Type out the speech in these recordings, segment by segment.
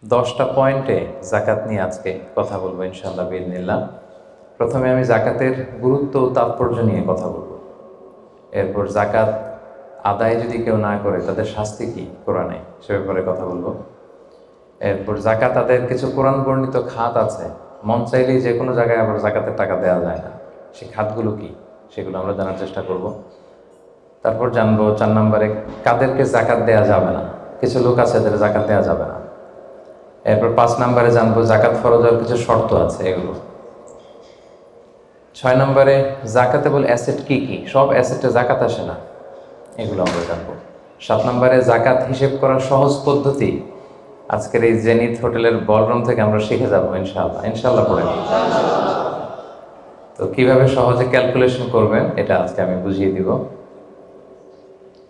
10টা পয়েন্টে জাকাত নিয়ে আজকে কথা বলবো ইনশাআল্লাহ বিইذনিল্লাহ। প্রথমে আমি জাকাতের গুরুত্ব ও তাৎপর্য নিয়ে কথা বলবো। এরপর জাকাত আদায় যদি কেউ না করে তাদের শাস্তি কি কোরআনে সে ব্যাপারে কথা বলবো। এরপর জাকাত আদায়ের কিছু কোরআন বর্ণিত খাত আছে, মন চাইলেই যে কোনো জায়গায় আবার জাকাতের টাকা দেওয়া যায় না, সেই খাতগুলো কি সেগুলো আমরা জানার চেষ্টা করব। তারপর জানবো 4 নম্বরে কাদেরকে জাকাত দেওয়া যাবে না, কিছু লোক আছে যাদের জাকাত দেওয়া যাবে না। এরপর 5 নম্বরে জানবো জাকাত ফরজ হওয়ার কিছু শর্ত আছে এগুলো। 6 নম্বরে জাকাতেবল অ্যাসেট কি কি, সব অ্যাসেটে জাকাত আসে না, এগুলো আমরা জানবো। 7 নম্বরে জাকাত হিসেব করার সহজ পদ্ধতি আজকের এই জেনিথ হোটেলের বলরুম থেকে আমরা শিখে যাবো ইনশাআল্লাহ। ইনশাআল্লাহ পড়ে নিই। তো কিভাবে সহজে ক্যালকুলেশন করবেন এটা আজকে আমি বুঝিয়ে দিব।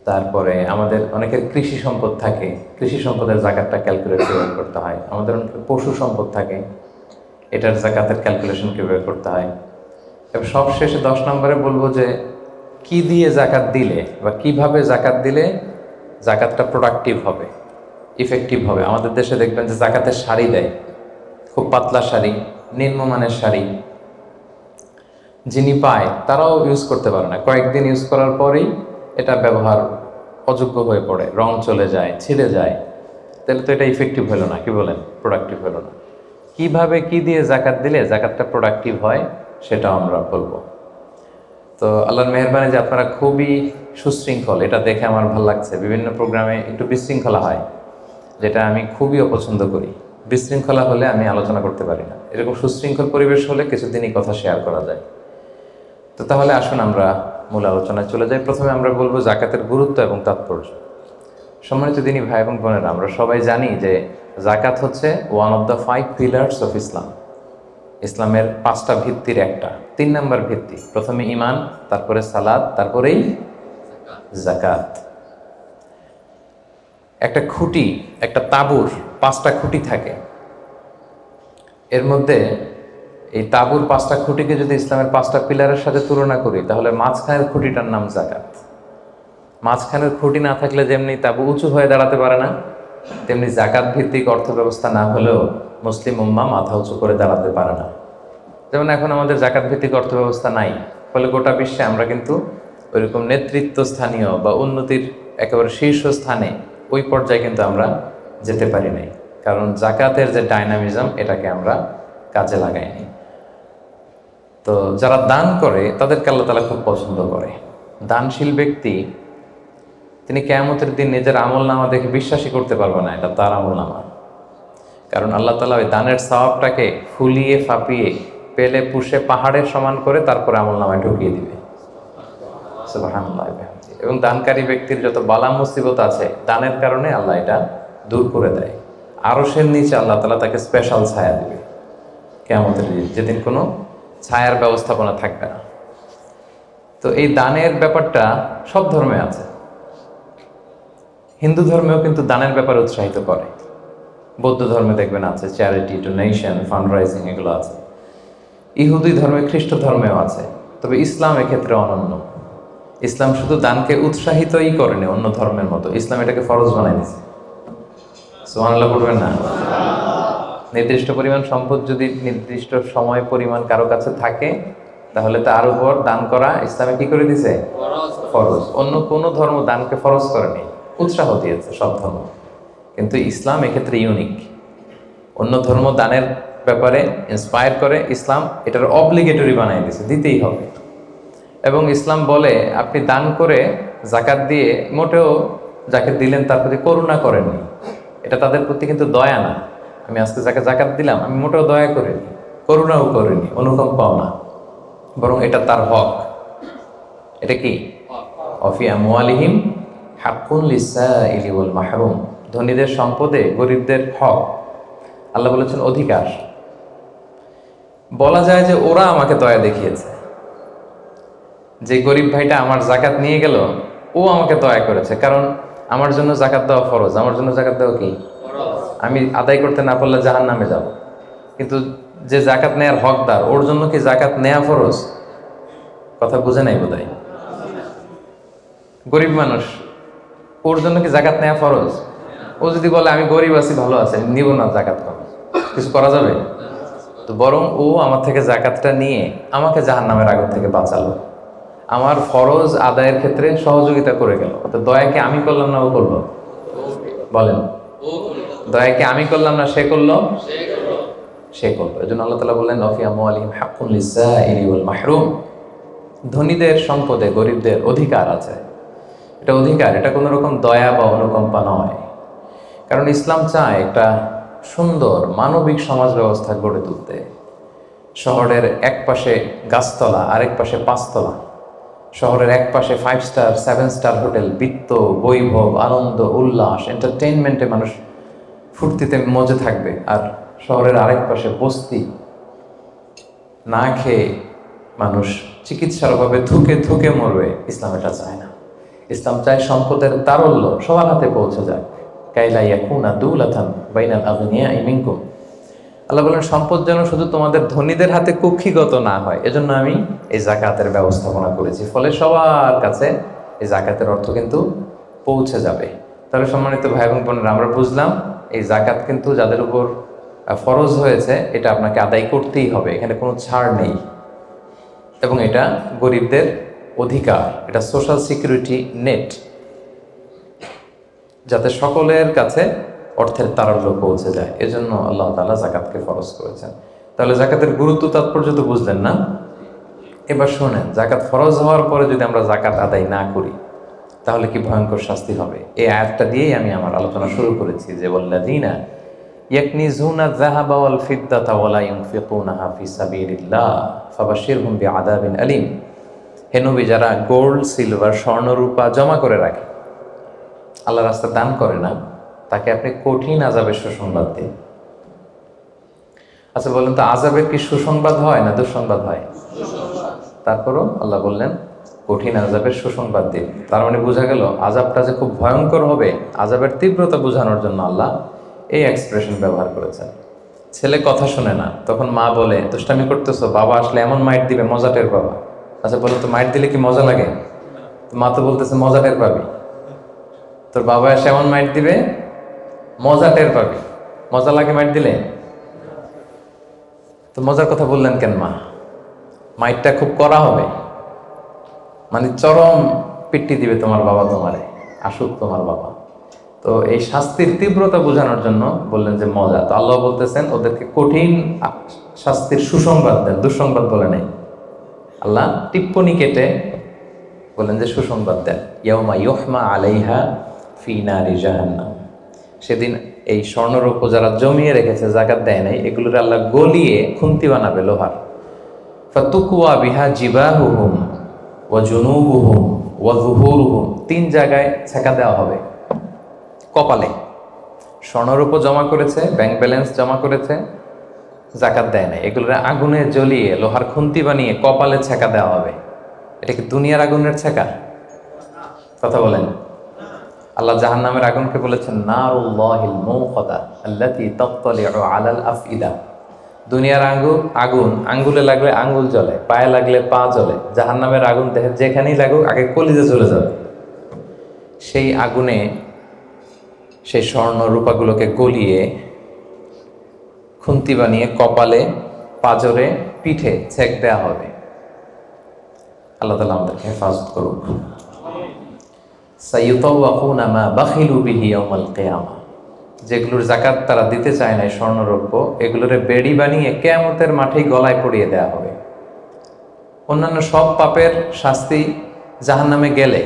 তারপরে আমাদের অনেকের কৃষি সম্পদ থাকে, কৃষি সম্পদের জাকাতটা ক্যালকুলেট কীভাবে করতে হয়। আমাদের অনেকের পশু সম্পদ থাকে, এটার জাকাতের ক্যালকুলেশন কীভাবে করতে হয়। এবং সবশেষে 10 নম্বরে বলবো যে কি দিয়ে জাকাত দিলে বা কিভাবে জাকাত দিলে জাকাতটা প্রোডাক্টিভ হবে, ইফেক্টিভ হবে। আমাদের দেশে দেখবেন যে জাকাতের শাড়ি দেয়, খুব পাতলা শাড়ি, নিম্নমানের শাড়ি, যিনি পায় তারাও ইউজ করতে পারে না, কয়েকদিন ইউজ করার পরেই এটা ব্যবহার অযোগ্য হয়ে পড়ে, রং চলে যায়, ছিঁড়ে যায়। তাহলে তো এটা ইফেক্টিভ হলো না, কি বলেন, প্রোডাক্টিভ হলো না। কিভাবে কি দিয়ে জাকাত দিলে জাকাতটা প্রোডাক্টিভ হয় সেটাও আমরা বলবো। তো আল্লাহর মেহেরবানি যে আপনারা খুবই সুশৃঙ্খল, এটা দেখে আমার ভালো লাগছে। বিভিন্ন প্রোগ্রামে একটু বিশৃঙ্খলা হয়, যেটা আমি খুবই অপছন্দ করি। বিশৃঙ্খলা হলে আমি আলোচনা করতে পারি না, এরকম সুশৃঙ্খল পরিবেশ হলে কিছুদিনই কথা শেয়ার করা যায়। তো তাহলে আসুন আমরা মূল আলোচনায় চলে যাই। প্রথমে আমরা বলবো জাকাতের গুরুত্ব এবং তাৎপর্য। সম্মানিত দিনী ভাই এবং বোনেরা, আমরা সবাই জানি যে জাকাত হচ্ছে one of the 5 pillars of Islam, ইসলামের 5টা ভিত্তির একটা। 3 নম্বর ভিত্তি, প্রথমে ঈমান, তারপরে সালাত, তারপরেই জাকাত। একটা খুঁটি, একটা তাঁবুর 5টা খুঁটি থাকে, এর মধ্যে এই তাঁবুর 5টা খুঁটিকে যদি ইসলামের 5টা পিলারের সাথে তুলনা করি তাহলে মাঝখানের খুঁটিটার নাম জাকাত। মাঝখানের খুঁটি না থাকলে যেমনি তাঁবু উঁচু হয়ে দাঁড়াতে পারে না, তেমনি জাকাত ভিত্তিক অর্থ ব্যবস্থা না হলেও মুসলিম উম্মাহ মাথা উঁচু করে দাঁড়াতে পারে না। যেমন এখন আমাদের জাকাত ভিত্তিক অর্থ ব্যবস্থা নাই, ফলে গোটা বিশ্বে আমরা কিন্তু ওইরকম নেতৃত্ব স্থানীয় বা উন্নতির একেবারে শীর্ষস্থানে ওই পর্যায়ে কিন্তু আমরা যেতে পারি নাই, কারণ জাকাতের যে ডাইনামিজম এটাকে আমরা কাজে লাগাইনি। তো যারা দান করে তাদেরকে আল্লাহ তাআলা খুব পছন্দ করে। দানশীল ব্যক্তি তিনি কিয়ামতের দিন নিজের আমলনামা দেখে বিশ্বাসই করতে পারবে না এটা তার আমলনামা, কারণ আল্লাহ তাআলা ওই দানের সওয়াবটাকে ফুলিয়ে ফাঁপিয়ে পেলে পুষে পাহাড়ের সমান করে তারপরে আমলনামায় ঢুকিয়ে দিবে। সুবহানাল্লাহ। এবং দানকারী ব্যক্তির যত বালা মুসিবত আছে দানের কারণে আল্লাহ এটা দূর করে দেয়। আরশের নিচে আল্লাহ তাআলা তাকে স্পেশাল ছায়া দিবে কিয়ামতের দিন, যেদিন কোনো ছায়ার ব্যবস্থাপনা থাকবে না। তো এই দানের ব্যাপারটা সব ধর্মে আছে। হিন্দু ধর্মেও কিন্তু দানের ব্যাপারে উৎসাহিত করে, বৌদ্ধ ধর্মে দেখবেন আছে চ্যারিটি, ডোনেশন, ফান্ড রাইজিং, এগুলো আছে। ইহুদি ধর্মে, খ্রিস্ট ধর্মেও আছে। তবে ইসলাম এক্ষেত্রে অনন্য। ইসলাম শুধু দানকে উৎসাহিতই করেনি অন্য ধর্মের মতো, ইসলাম এটাকে ফরজ বানাই দিয়েছে। সুবহানাল্লাহ বলবেন না? নির্দিষ্ট পরিমাণ সম্পদ যদি নির্দিষ্ট সময় পরিমাণ কারো কাছে থাকে তাহলে তার উপর দান করা ইসলামে কি করে দিয়েছে? ফরজ। অন্য কোনো ধর্ম দানকে ফরজ করেনি, উৎসাহ দিয়েছে সব ধর্ম, কিন্তু ইসলাম এক্ষেত্রে ইউনিক। অন্য ধর্ম দানের ব্যাপারে ইন্সপায়ার করে, ইসলাম এটার অব্লিগেটরি বানিয়ে দিয়েছে, দিতেই হবে। এবং ইসলাম বলে আপনি দান করে জাকাত দিয়ে মোটেও যাকে দিলেন তার প্রতি করুণা করেননি, এটা তাদের প্রতি কিন্তু দয়া না। আমি আজকে যাকে জাকাত দিলাম আমি মোটেও দয়া করিনি, করুণাও করিনি, অনুকম্পাও না, বরং এটা তার হক। এটা কি? অফি আমওয়ালিহিম হাক্কুন লিসাইলি ওয়াল মাহরুম, ধনীদের সম্পদে গরিবদের হক। আল্লাহ বলেছেন অধিকার। বলা যায় যে ওরা আমাকে দয়া দেখিয়েছে, যে গরিব ভাইটা আমার জাকাত নিয়ে গেল ও আমাকে দয়া করেছে, কারণ আমার জন্য জাকাত দেওয়া ফরজ। আমার জন্য জাকাত দেওয়া কি? আমি আদায় করতে না পারলে জাহান্নামে যাব। কিন্তু যে জাকাত নেয়ার হকদার ওর জন্য কি জাকাত নেয়া ফরজ? কথা বুঝে নাই বোধহয়। গরিব মানুষ, ওর জন্য কি জাকাত নেয়া ফরজ? ও যদি বলে আমি গরিব আছি, ভালো আছে, আমি নিব না জাকাত, কম কিছু করা যাবে? তো বরং ও আমার থেকে জাকাতটা নিয়ে আমাকে জাহান্নামের আগুন থেকে বাঁচালো, আমার ফরজ আদায়ের ক্ষেত্রে সহযোগিতা করে গেল। তো দয়া কি আমি করলাম না ও করলো? বলেন, দয়া কি আমি করলাম না সে করলো? সে করলো। এই জন্য আল্লাহ তাআলা বললেন ওয়া ফি আমওয়ালিহিম হাক্কুন লিস-সাইলি ওয়াল মাহরুম, ধনীদের সম্পদে গরিবদের অধিকার আছে। এটা অধিকার, এটা কোনো রকম দয়া বা অনুকম্পা নয়। কারণ ইসলাম চায় একটা সুন্দর মানবিক সমাজ ব্যবস্থা গড়ে তুলতে। শহরের এক পাশে গাছতলা, আরেক পাশে পাঁচতলা, শহরের এক পাশে 5 স্টার 7 স্টার হোটেল, বৃত্ত, বৈভব, আনন্দ, উল্লাস, এন্টারটেইনমেন্টে মানুষ ফুর্তিতে মজে থাকবে, আর শহরের আরেক পাশে বস্তি, না খেয়ে মানুষ চিকিৎসার অভাবে ধুকে ধুকে মরবে। ইসলাম এটা চায় না। ইসলাম চায় সম্পদের তারল্য সবার হাতে পৌঁছে যায়। কাইলা ইয়াকুনা দুলাতান বাইনাল আগনিয়াই মিনকুম, আল্লাহ বলেন সম্পদ যেন শুধু তোমাদের ধনীদের হাতে কুক্ষিগত না হয়, এজন্য আমি এই জাকাতের ব্যবস্থাপনা করেছি। ফলে সবার কাছে এই জাকাতের অর্থ কিন্তু পৌঁছে যাবে। তাহলে সম্মানিত ভাই এবং বোনেরা, আমরা বুঝলাম এই জাকাত কিন্তু যাদের উপর ফরজ হয়েছে এটা আপনাকে আদায় করতেই হবে, এখানে কোনো ছাড় নেই, এবং এটা গরিবদের অধিকার, এটা সোশ্যাল সিকিউরিটি নেট, যাতে সকলের কাছে অর্থের তারল্য পৌঁছে যায়। এজন্য আল্লাহ তাআলা জাকাতকে ফরজ করেছেন। তাহলে জাকাতের গুরুত্ব তাৎপর্য তো বুঝলেন না? এবার শোনেন, জাকাত ফরজ হওয়ার পরে যদি আমরা জাকাত আদায় না করি তাহলে কি ভয়ঙ্কর শাস্তি হবে। এই আয়াতটা দিয়েই আমি আমার আলোচনা শুরু করেছি, যে ওয়াল্লাযীনা ইয়াকনিজুনা যাহাবা ওয়াল ফিদ্দাতা ওয়া লা ইউনফিকুনাহা ফি সাবিলিল্লাহ ফাবাশশিরহুম বিআযাবিন আলীম। হে নবী, যারা গোল্ড, সিলভার, স্বর্ণ, রূপা জমা করে রাখে, আল্লাহর রাস্তায় দান করে না, তাকে আপনি কঠিন আযাবের সুসংবাদ দিন। আচ্ছা বলেন তো, আযাবের কি সুসংবাদ হয় না দুঃসংবাদ হয়? তারপরও আল্লাহ বললেন কঠিন আযাবের সুসংবাদ দিন। তার মানে বোঝা গেল আযাবটা যে খুব ভয়ঙ্কর হবে, আযাবের তীব্রতা বোঝানোর জন্য আল্লাহ এই এক্সপ্রেশন ব্যবহার করেছেন। ছেলে কথা শোনে না, তখন মা বলে দুষ্টামি করতেছো, বাবা আসলে এমন মাইট দিবে মজা টের পাবা। আচ্ছা বলো তো, মাইট দিলে কি মজা লাগে? মা তো বলতেছে মজা টের পাবি। তোর বাবা এসে এমন মাইট দিবে মজা টের পাবি। মজা লাগে মাইট দিলে? তো মজার কথা বললেন কেন মা? মাইটটা খুব কড়া হবে, মানে চরম পিট্টি দিবে তোমার বাবা, তোমারে আসুক তোমার বাবা। তো এই শাস্তির তীব্রতা বোঝানোর জন্য বললেন যে মজা। তো আল্লাহ বলতেছেন ওদেরকে কঠিন শাস্তির সুসংবাদ দেন, দুঃসংবাদ বলে নাই। আল্লাহ টিপ্পনি কেটে বললেন যে সুসংবাদ দেন। ইয়াউমা ইউহমা আলাইহা ফি নারি জাহান্নাম, সেদিন এই স্বর্ণরৌপ্য যারা জমিয়ে রেখেছে, জাকাত দেয় নাই, এগুলোর আল্লাহ গলিয়ে খুন্তি বানাবে লোহার। ফাতুকুয়া বিহা জিবাহুহুম ওয়া জুনুবুহুম ওয়া যুহুরুহুম, 3 জায়গায় ছেঁকা দেওয়া হবে। কপালে স্বর্ণরৌপ্য জমা করেছে, ব্যাংক ব্যালেন্স জমা করেছে, জাকাত দেয় নাই, এগুলোর আগুনে জ্বলিয়ে লোহার খুন্তি বানিয়ে কপালে ছেঁকা দেওয়া হবে। এটা কি দুনিয়ার আগুনের ছেঁকা? কথা বলেন। আল্লাহ জাহান্নামের আগুনকে বলেছেন নারুল্লাহিল মুওকাদা আল্লাতী তাত্তালিউ আলাল আফইদা। দুনিয়ার আগুন আঙ্গুলে লাগলে আঙ্গুল জ্বলে, পায়ে লাগলে পা জ্বলে। জাহান্নামের আগুন দেহে যেখানেই লাগুক আগে কলিজে চলে যাবে। সেই আগুনে সেই স্বর্ণ রূপাগুলোকে গলিয়ে খুন্তি বানিয়ে কপালে, পাজরে, পিঠে ছেক দেওয়া হবে। আল্লাহ তাআলা আমাদেরকে হেফাজত করুক। সাইয়ুতাওয়াকুনা মা বাখিলু বিহি ইয়াওমাল কিয়ামা, যেগুলোর জাকাত তারা দিতে চায় না স্বর্ণরৌপ্য, এগুলোরে বেড়ি বানিয়ে কিয়ামতের মাঠেই গলায় পরিয়ে দেওয়া হবে। অন্যান্য সব পাপের শাস্তি জাহান্নামে গেলে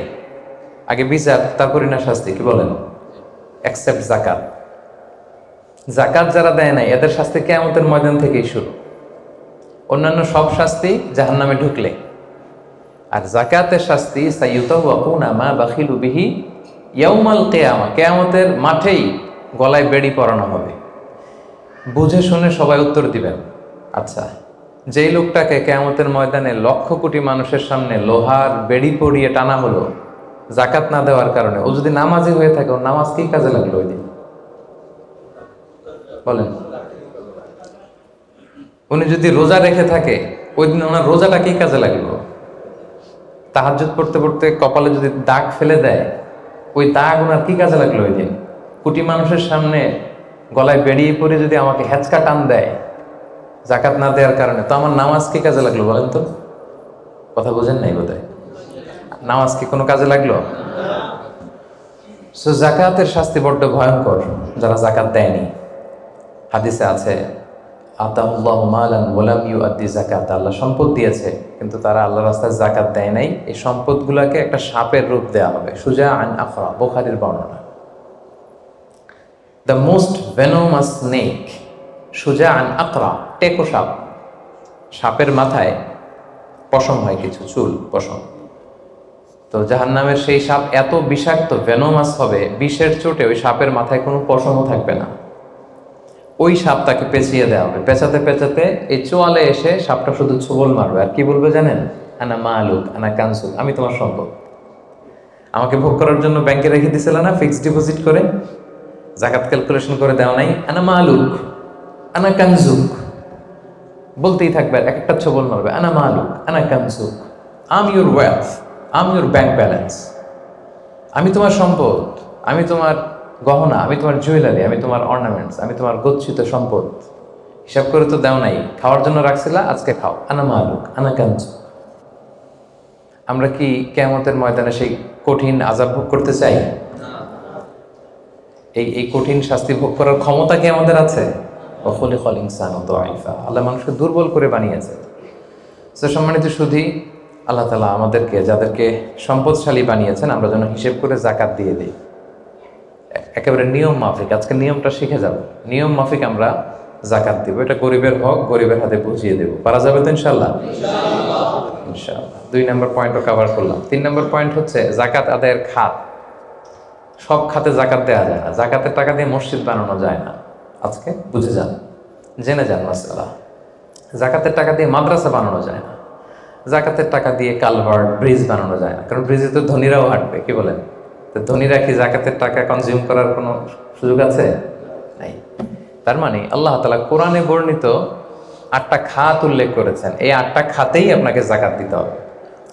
আগে বিচার, তারপরে না শাস্তি। কি বলেন? এক্সেপ্ট জাকাত। জাকাত যারা দেয় নাই এদের শাস্তি কিয়ামতের ময়দান থেকেই শুরু। অন্যান্য সব শাস্তি জাহান্নামে ঢুকলে, আর জাকাতের শাস্তি সাইয়ুতাওয়াকুনা মা বাখিলু বিহি ইয়াউমাল কিয়ামা, কিয়ামতের মাঠেই গলায় বেড়ি পরানো হবে। বুঝে শুনে সবাই উত্তর দিবেন। আচ্ছা, যেই লোকটাকে কিয়ামতের ময়দানে লক্ষ কোটি মানুষের সামনে লোহার বেড়ি পরিয়ে টানা হলো জাকাত না দেওয়ার কারণে, ও যদি নামাজি হয়ে থাকে, ওর নামাজ কি কাজে লাগলো ওই দিন? বলেন। উনি যদি রোজা রেখে থাকে, ওই দিন ওনার রোজাটা কি কাজে লাগলো? তাহাজ্জুদ পড়তে পড়তে কপালে যদি দাগ ফেলে দেয়, ওই দাগ ওনার কি কাজে লাগলো ওই দিন? কোটি মানুষের সামনে গলায় বেরিয়ে পড়ে যদি আমাকে হ্যাচকা টান দেয় জাকাত না দেওয়ার কারণে, তো আমার নামাজ কি কাজে লাগলো বলেন তো? কথা বোঝেন নাই বোধহয়। নামাজ কি কোনো কাজে লাগলো? সো জাকাতের শাস্তি বড্ড ভয়ঙ্কর যারা জাকাত দেয়নি। হাদিসে আছে আতাহুল্লাহু মালান ওয়ালাম ইউআদ্দি যাকাত, আল্লাহ সম্পদ দিয়েছে কিন্তু তারা আল্লাহর রাস্তায় জাকাত দেয় নাই। এই সম্পদগুলোকে একটা সাপের রূপ দেওয়া হবে। সুজা আন আখরা, বুখারীর বর্ণনা। দ্য মোস্ট ভেনোমাস স্নেক, সুজা আন আকরা, টেকো সাপ। সাপের মাথায় পশম হয়, কিছু চুল পশম। তো জাহান্নামের সেই সাপ এত বিষাক্ত ভেনোমাস হবে, বিষের চোটে ওই সাপের মাথায় কোনো পশমও থাকবে না। ওই সাপ তাকে পেঁচিয়ে দেওয়া হবে। পেঁচাতে পেঁচাতে এই চোয়ালে এসে সাপটা শুধু ছোবল মারবে আর কি বলবে জানেন? আনা মালুক আনা কানসুক, আমি তোমার সম্পদ। আমাকে ভোগ করার জন্য ব্যাংকে রেখে দিছিল না ফিক্সড ডিপোজিট করে, জাকাত ক্যালকুলেশন করে দেওয়া নাই? আনা মালুক আনা কানসুক বলতেই থাকবে, এক একটা ছোবল মারবে। আনা মালুক আনা কানসুক, I'm your wealth, I'm your bank balance. আমি তোমার সম্পদ, আমি তোমার গহনা, আমি তোমার জুয়েলারি, আমি তোমার অর্নামেন্টস, আমি তোমার গচ্ছিত সম্পদ। হিসাব করে তো দেও নাই, খাওয়ার জন্য রাখছিলা, আজকে খাও। আনা মালুক আনা কানসুক। আমরা কি কিয়ামতের ময়দানে সেই কঠিন আযাব ভোগ করতে চাই? এই কঠিন শাস্তি ভোগ করার ক্ষমতা কি আমাদের আছে? ওয়াখুলিকাল ইনসানু দাঈফা, আল্লাহ মানুষকে দুর্বল করে বানিয়েছে। সো সম্মানিত সুধী, আল্লাহ তাআলা আমাদেরকে, যাদেরকে সম্পদশালী বানিয়েছেন, আমরা যেন হিসেব করে জাকাত দিয়ে দিই একেবারে নিয়ম মাফিক। আজকে নিয়মটা শিখে যাব, নিয়ম মাফিক আমরা জাকাত দিব। এটা গরিবের হক, গরিবের হাতে বুঝিয়ে দেব। পারা যাবে তো ইনশাআল্লাহ? ইনশাআল্লাহ। 2 নম্বর পয়েন্টও কভার করলাম। 3 নম্বর পয়েন্ট হচ্ছে জাকাত আদায়ের খাত। সব খাতে জাকাত দেওয়া যায় না। জাকাতের টাকা দিয়ে মসজিদ বানানো যায় না। আজকে বুঝে যান, জেনে যান মাসালা। জাকাতের টাকা দিয়ে মাদ্রাসা বানানো যায় না। জাকাতের টাকা দিয়ে কালভার্ট, ব্রিজ বানানো যায় না, কারণ ব্রিজে তো ধনীরাও হাঁটবে। কি বলেন? তো ধনীরা কি জাকাতের টাকা কনজিউম করার কোনো সুযোগ আছে? নাই। তার মানে আল্লাহ তাআলা কোরআনে বর্ণিত 8টা খাত উল্লেখ করেছেন। এই 8টা খাতেই আপনাকে জাকাত দিতে হবে,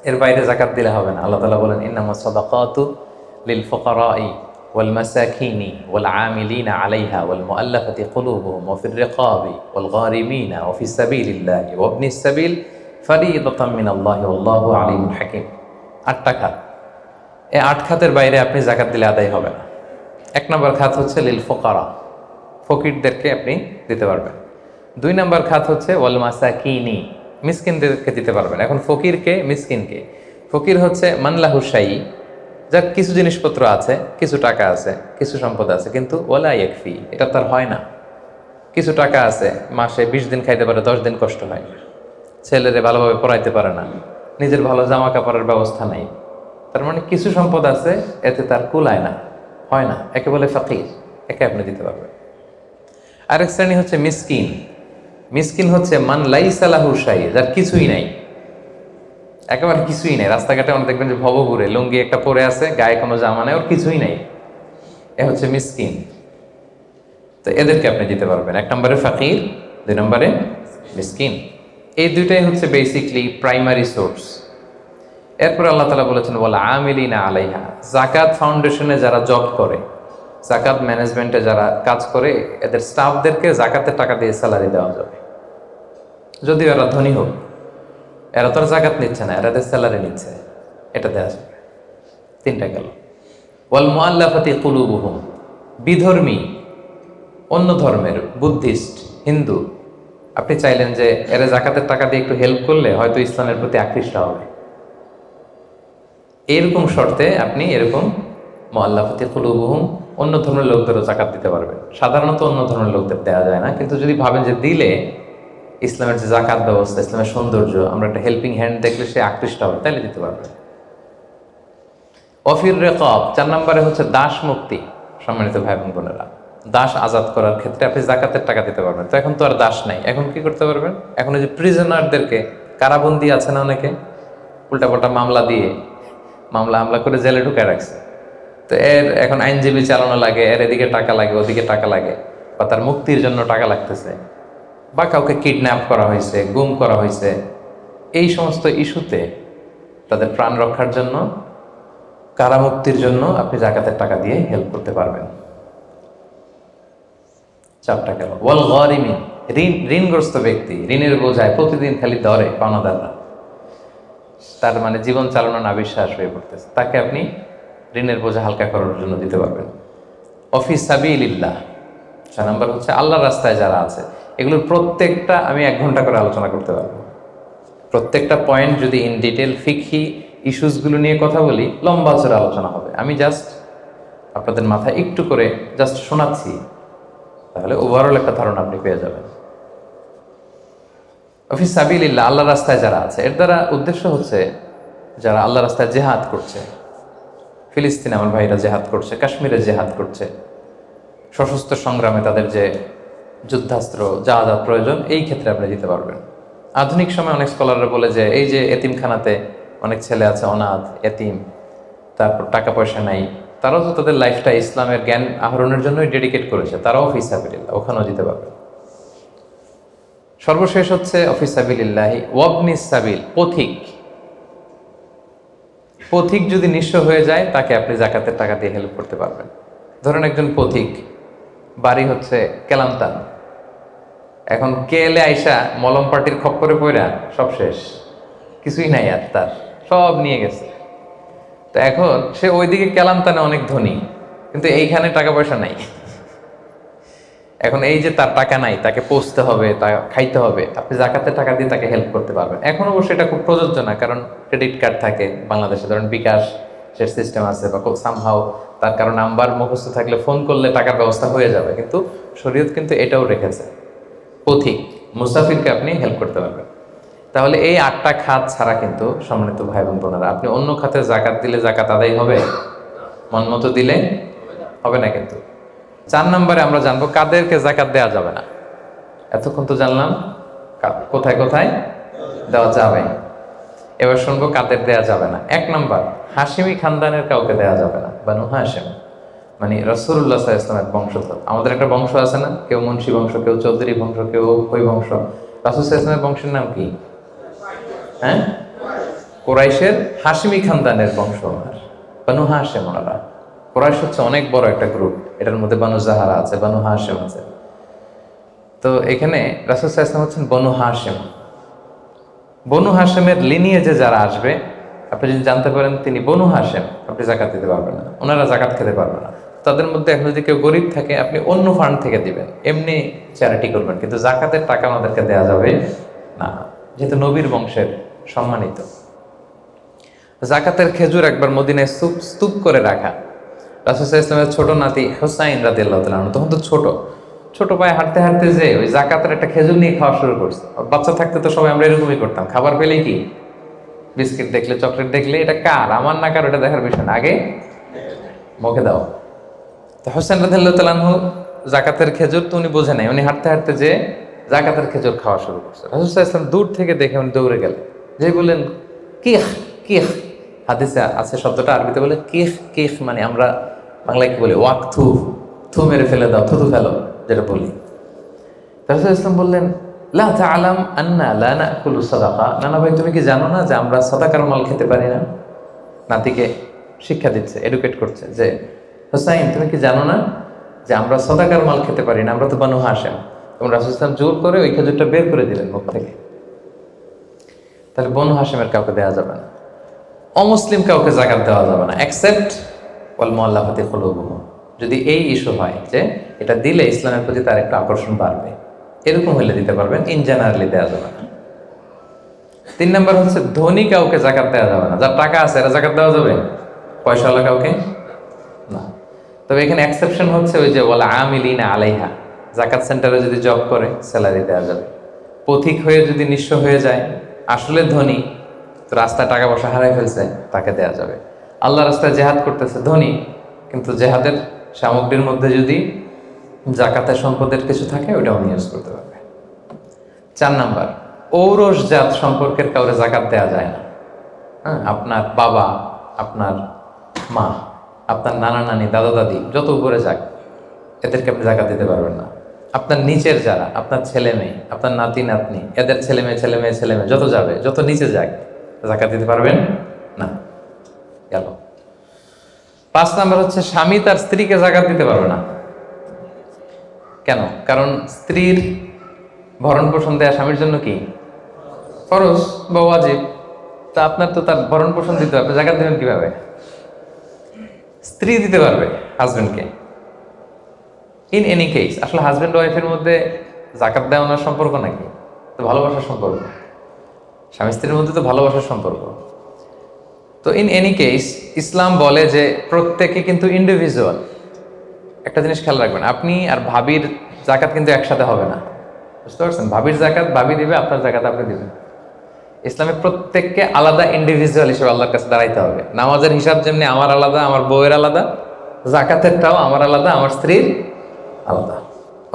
এর বাইরে জাকাত দিলে হবে না। আল্লাহ তাআলা বলেন ইন্নামাস সাদাকাতু লিল ফুকারাই ওয়াল মাসাকিনি ওয়াল আমিলিনা আলাইহা ওয়াল মুআল্লাফাতি কুলুবুহুম ওয়া ফির রিকাবি ওয়াল গারিমিনা ওয়া ফিস সাবিলিল্লাহি ওয়া ইবনিস সাবিল ফারিদাতাম মিনাল্লাহি ওয়াল্লাহু আলিমুল হাকিম। 8টা খাত। এই 8 খাতের বাইরে আপনি জাকাত দিলে আদায় হবে না। 1 নম্বর খাত হচ্ছে লিল ফুকারা, ফকিরদেরকে আপনি দিতে পারবেন। 2 নম্বর খাত হচ্ছে ওয়াল মাসাকিনি, মিসকিনদেরকে দিতে পারবেন। এখন ফকিরকে, মিসকিনকে? ফকির হচ্ছে মানলাহু শাই, যার কিছু জিনিসপত্র আছে, কিছু টাকা আছে, কিছু সম্পদ আছে, কিন্তু ওয়ালা ইয়াকফি, এটা তার হয় না। কিছু টাকা আছে, মাসে 20 দিন খাইতে পারে, 10 দিন কষ্ট হয়, ছেলেরে ভালোভাবে পড়াইতে পারে না, নিজের ভালো জামা কাপড়ের ব্যবস্থা নাই। তার মানে কিছু সম্পদ আছে, এতে তার কুলায় না, হয় না, একে বলে ফকির, একে আপনি দিতে পারবেন। আরেক শ্রেণী হচ্ছে মিসকিন। মিসকিন হচ্ছে মান লাইসা লাহু শাই, যার কিছুই নাই, একেবারে কিছুই নাই। রাস্তাঘাটে আমরা দেখবেন যে ভবঘুরে লুঙ্গি একটা পরে আছে, গায়ে কোনো জামা নেই, ওর কিছুই নাই, এ হচ্ছে মিসকিন। তো এদেরকে আপনি দিতে পারবেন। 1 নম্বরে ফকির, 2 নম্বরে মিসকিন। এই দুইটাই হচ্ছে বেসিকলি প্রাইমারি সোর্স। এরপর আল্লাহ তাআলা বলেছেন ওয়াল আমিলিনা আলাইহা, জাকাত ফাউন্ডেশনে যারা জব করে, জাকাত ম্যানেজমেন্টে যারা কাজ করে, এদের স্টাফদেরকে জাকাতের টাকা দিয়ে স্যালারি দেওয়া যাবে। যদিও এরা ধনী হোক, এরা তো আর জাকাত নিচ্ছে না, এরা এদের স্যালারি নিচ্ছে, এটা দেওয়া যাবে। 3টা গেল। ওয়াল মুআল্লাফাতি কুলুবুহুম, বিধর্মী, অন্য ধর্মের, বুদ্ধিস্ট, হিন্দু, আপনি চাইলেন যে এরা জাকাতের টাকা দিয়ে একটু হেল্প করলে হয়তো ইসলামের প্রতি আকৃষ্ট হবে, এরকম শর্তে আপনি এরকম মুআল্লাফাতি কুলুবুহুম, অন্য ধর্মের লোকদেরও জাকাত দিতে পারবেন। সাধারণত অন্য ধর্মের লোকদের দেওয়া যায় না, কিন্তু যদি ভাবেন যে দিলে ইসলামের যে জাকাত ব্যবস্থা, ইসলামের সৌন্দর্য, আমরা একটা হেল্পিং হ্যান্ড দেখলে সে আকৃষ্ট হবে, তাহলে দিতে পারবেন। অফির রেকাব, 4 নম্বরে হচ্ছে দাস মুক্তি। সম্মানিত ভাই বোন বোনেরা, দাস আজাদ করার ক্ষেত্রে আপনি জাকাতের টাকা দিতে পারবেন। তো এখন তো আর দাস নাই, এখন কি করতে পারবেন? এখন এই যে প্রিজনারদেরকে, কারাবন্দী আছে না অনেকে, উল্টাপাল্টা মামলা দিয়ে মামলা করে জেলে ঢুকে রাখছে, তো এর এখন আইনজীবী চালানো লাগে, এর এদিকে টাকা লাগে, ওদিকে টাকা লাগে, বা তার মুক্তির জন্য টাকা লাগতেছে, বা কাউকে কিডন্যাপ করা হয়েছে, গুম করা হয়েছে, এই সমস্ত ইস্যুতে তাদের প্রাণ রক্ষার জন্য, কারামুক্তির জন্য আপনি জাকাতের টাকা দিয়ে হেল্প করতে পারবেন। 4টা গেল। ওয়াল গারিমিন, ঋণগ্রস্ত ব্যক্তি, ঋণের বোঝায় প্রতিদিন খালি ধরে পাওনাদাররা, তার মানে জীবন চালানো না বিশ্বাস হয়ে পড়তেছে, তাকে আপনি ঋণের বোঝা হালকা করার জন্য দিতে পারবেন। অফি সাবিলিল্লাহ, 6 নম্বর হচ্ছে আল্লাহর রাস্তায় যারা আছে। এগুলোর প্রত্যেকটা আমি 1 ঘন্টা করে আলোচনা করতে পারবো। প্রত্যেকটা পয়েন্ট যদি ইন ডিটেল ফিকহি ইস্যুসগুলো নিয়ে কথা বলি, লম্বা চড়া আলোচনা হবে। আমি জাস্ট আপনাদের মাথায় একটু করে জাস্ট শোনাচ্ছি, তাহলে ওভারঅল একটা ধারণা আপনি পেয়ে যাবেন। ফি সাবিলিল্লাহ, আল্লাহর রাস্তায় যারা আছে, এর দ্বারা উদ্দেশ্য হচ্ছে যারা আল্লাহর রাস্তায় জেহাদ করছে। ফিলিস্তিনে আমার ভাইরা জেহাদ করছে, কাশ্মীরে জেহাদ করছে, সশস্ত্র সংগ্রামে তাদের যে যুদ্ধাস্ত্র যা যা প্রয়োজন, এই ক্ষেত্রে আপনি দিতে পারবেন। আধুনিক সময় অনেক স্কলাররা বলে যে এই যে এতিমখানাতে অনেক ছেলে আছে অনাথ এতিম, তারপর টাকা পয়সা নাই, তারাও তো তাদের লাইফটা ইসলামের জ্ঞান আহরণের জন্যই ডেডিকেট করেছে, তারাও ফি সাবিলিল্লাহ, ওখানেও দিতে পারবে। সর্বশেষ হচ্ছে ফি সাবিলিল্লাহি ওয়াবনিস সাবিল, পথিক। পথিক যদি নিঃস্ব হয়ে যায়, তাকে আপনি জাকাতের টাকা দিয়ে হেল্প করতে পারবেন। ধরেন একজন পথিক, বাড়ি হচ্ছে কেলান্তান, এখন কেলে আইসা মলম পাটির খপ্পরে পইরা সব শেষ, কিছুই নাই আর, তার সব নিয়ে গেছে। তো এখন সে ওইদিকে কেলান্তানে অনেক ধনী, কিন্তু এইখানে টাকা পয়সা নাই। এখন এই যে তার টাকা নাই, তাকে পোষতে হবে, তা খাইতে হবে, আপনি জাকাতের টাকা দিয়ে তাকে হেল্প করতে পারবেন। এখন অবশ্যই এটা খুব প্রযোজ্য না, কারণ ক্রেডিট কার্ড থাকে বাংলাদেশে, ধরেন বিকাশ সে সিস্টেম আছে, বা সামহাও তার কারণ নাম্বার মুখস্থ থাকলে ফোন করলে টাকার ব্যবস্থা হয়ে যাবে। কিন্তু শরীয়ত কিন্তু এটাও রেখেছে, পথিক মুসাফিরকে আপনি হেল্প করতে পারবেন। তাহলে এই 8টা খাত ছাড়া কিন্তু সম্মানিত ভাই বোন বোনেরা, আপনি অন্য খাতে জাকাত দিলে জাকাত আদায় হবে? মন মতো দিলে হবে না। কিন্তু 4 নম্বরে আমরা জানবো কাদেরকে জাকাত দেওয়া যাবে না। এতক্ষণ তো জানলাম কোথায় কোথায় দেওয়া যাবে, এবার শুনবো কাদের দেওয়া যাবে না। 1 নম্বর, হাশিমি খানদানের কাউকে দেওয়া যাবে না। বানু হাশিম মানে রাসূলুল্লাহ সাল্লাল্লাহু আলাইহি ওয়াসাল্লামের বংশধর। আমাদের একটা বংশ আছে না, কেউ মুন্সি বংশ, কেউ চৌধুরী বংশ, কেউ ওই বংশ। রাসূল সাল্লাল্লাহু আলাইহি ওয়াসাল্লামের বংশের নাম কি? হ্যাঁ, কুরাইশের হাশিমি খানদানের বংশ বানু হাশিম। ওনারা কুরাইশ হচ্ছে অনেক বড় একটা গ্রুপ, এটার মধ্যে বানু জাহারা আছে, বানু হাশিম আছে। তো এখানে রাসূল সাল্লাল্লাহু আলাইহি ওয়াসাল্লাম হচ্ছেন বনু হাশিম। বনু হাশিমের লিনিয়েজে যারা আসবে, আপনি যদি জানতে পারেন তিনি বনু হাশিম, আপনি জাকাত দিতে পারবেন না, ওনারা জাকাত খেতে পারবে না। তাদের মধ্যে এখন যদি কেউ গরিব থাকে, আপনি অন্য ফান্ড থেকে দিবেন, এমনি চ্যারিটি করবেন, কিন্তু জাকাতের টাকা আমাদেরকে দেওয়া যাবে না, যেহেতু নবীর বংশের সম্মানিত। জাকাতের খেজুর একবার মদিনায় স্তূপ করে রাখা। রাসূল সাল্লাল্লাহু আলাইহি ওয়াসাল্লামের ছোট নাতি হুসাইন রাদিয়াল্লাহু তাআলা তখন তো ছোট পায়ে হাঁটতে হাঁটতে যে ওই জাকাতের একটা খেজুর নিয়ে খাওয়া শুরু করছে। বাচ্চা থাকতে তো সবাই আমরা এরকমই করতাম, খাবার পেলেই কি বিস্কিট দেখলে চকলেট দেখলে এটা কার, আমার না কার, ওটা দেখার বিষয় না, আগে মুখে দাও। তো হুসাইন রাদিয়াল্লাহু তাআলা জাকাতের খেজুর তো উনি বোঝে নাই, উনি হাঁটতে হাঁটতে যে জাকাতের খেজুর খাওয়া শুরু করছে। রাসূল সাল্লাল্লাহু আলাইহি ওয়াসাল্লাম দূর থেকে দেখে উনি দৌড়ে গেলেন, যে বললেন কিহ কিহ, হাদিসে আছে শব্দটা, আরবিতে বলে কিহ কিহ, মানে আমরা বাংলায় কি বলি ওয়াক থু, থু মেরে ফেলে দাও, থুতু ফেলো যেটা বলি। রাসূল সাল্লাল্লাহু আলাইহি ওয়াসাল্লাম বললেন লা তা'লাম আন্না লা নাকুলু সাদাকা, নানা ভাই তুমি কি জানো না যে আমরা সাদাকার মাল খেতে পারি না? নাতিকে শিক্ষা দিচ্ছে, এডুকেট করছে যে হুসাইন তুমি কি জানো না যে আমরা সাদাকার মাল খেতে পারি না, আমরা তো বানু হাশিম। এবং রাসূল সাল্লাল্লাহু আলাইহি ওয়াসাল্লাম জোর করে ওই খেজুরটা বের করে দিলেন মুখ থেকে। তাহলে বনু হাশিমের কাউকে দেওয়া যাবে না, অমুসলিম কাউকে জাকাত দেওয়া যাবে না, এক্সেপ্ট ওয়াল মুআল্লাফাতি কুলুবুহুম, যদি এই ইস্যু হয় যে এটা দিলে ইসলামের প্রতি তার একটু আকর্ষণ বাড়বে, এরকম হলে দিতে পারবেন, ইন জেনারেলি দেওয়া যাবে না। 3 নম্বর হচ্ছে ধনী কাউকে জাকাত দেওয়া যাবে না, যার টাকা আছে এরা জাকাত দেওয়া যাবে, পয়সাওয়ালা কাউকে না। তবে এখানে এক্সেপশন হচ্ছে ওই যে ওয়াল আমিলিনা আলাইহা, জাকাত সেন্টারে যদি জব করে স্যালারি দেওয়া যাবে। পথিক হয়ে যদি নিঃস্ব হয়ে যায়, আসলে ধনী তো রাস্তায় টাকা পয়সা হারাই ফেলছে, তাকে দেওয়া যাবে। আল্লাহ রাস্তায় জেহাদ করতেছে, ধনী, কিন্তু জেহাদের সামগ্রীর মধ্যে যদি জাকাতের সম্পদের কিছু থাকে, ওটাও নিয়োগ করতে পারবে। 4 নাম্বার, ঔরসজাত সম্পর্কের কাউরে জাকাত দেওয়া যায় না। হ্যাঁ, আপনার বাবা, আপনার মা, আপনার নানা নানি, দাদা দাদি, যত উপরে যাক, এদেরকে আপনি জাকাত দিতে পারবেন না। আপনার নিচের যারা, আপনার ছেলে মেয়ে, আপনার নাতি নাতনি, এদের ছেলে মেয়ে যত যাবে, যত নিচে যাক, জাকাত দিতে পারবেন না। গেল। 5 নাম্বার হচ্ছে স্বামী তার স্ত্রীকে জাকাত দিতে পারবে না। কেন? কারণ স্ত্রীর ভরণ পোষণ দেয়া স্বামীর জন্য কি ফরজ বা ওয়াজিব। তা আপনার তো তার ভরণ পোষণ দিতে হবে, জাকাত দেবেন কিভাবে? স্ত্রী দিতে পারবে হাজবেন্ডকে। ইন এনি কেস আসলে হাজবেন্ড ওয়াইফের মধ্যে জাকাত দেওয়ানোর সম্পর্ক নাকি? তো ভালোবাসার সম্পর্ক, স্বামী স্ত্রীর মধ্যে তো ভালোবাসার সম্পর্ক। তো ইন এনি কেস ইসলাম বলে যে প্রত্যেকে কিন্তু ইন্ডিভিজুয়াল। একটা জিনিস খেয়াল রাখবেন, আপনি আর ভাবির জাকাত কিন্তু একসাথে হবে না, বুঝতে পারছেন? ভাবির জাকাত ভাবি দিবে, আপনার জাকাত আপনি দিবেন। ইসলামে প্রত্যেককে আলাদা ইন্ডিভিজুয়াল হিসেবে আল্লাহর কাছে দাঁড়াইতে হবে। নামাজের হিসাব যেমনি আমার আলাদা, আমার বউয়ের আলাদা, জাকাতেরটাও আমার আলাদা, আমার স্ত্রীর আলাদা।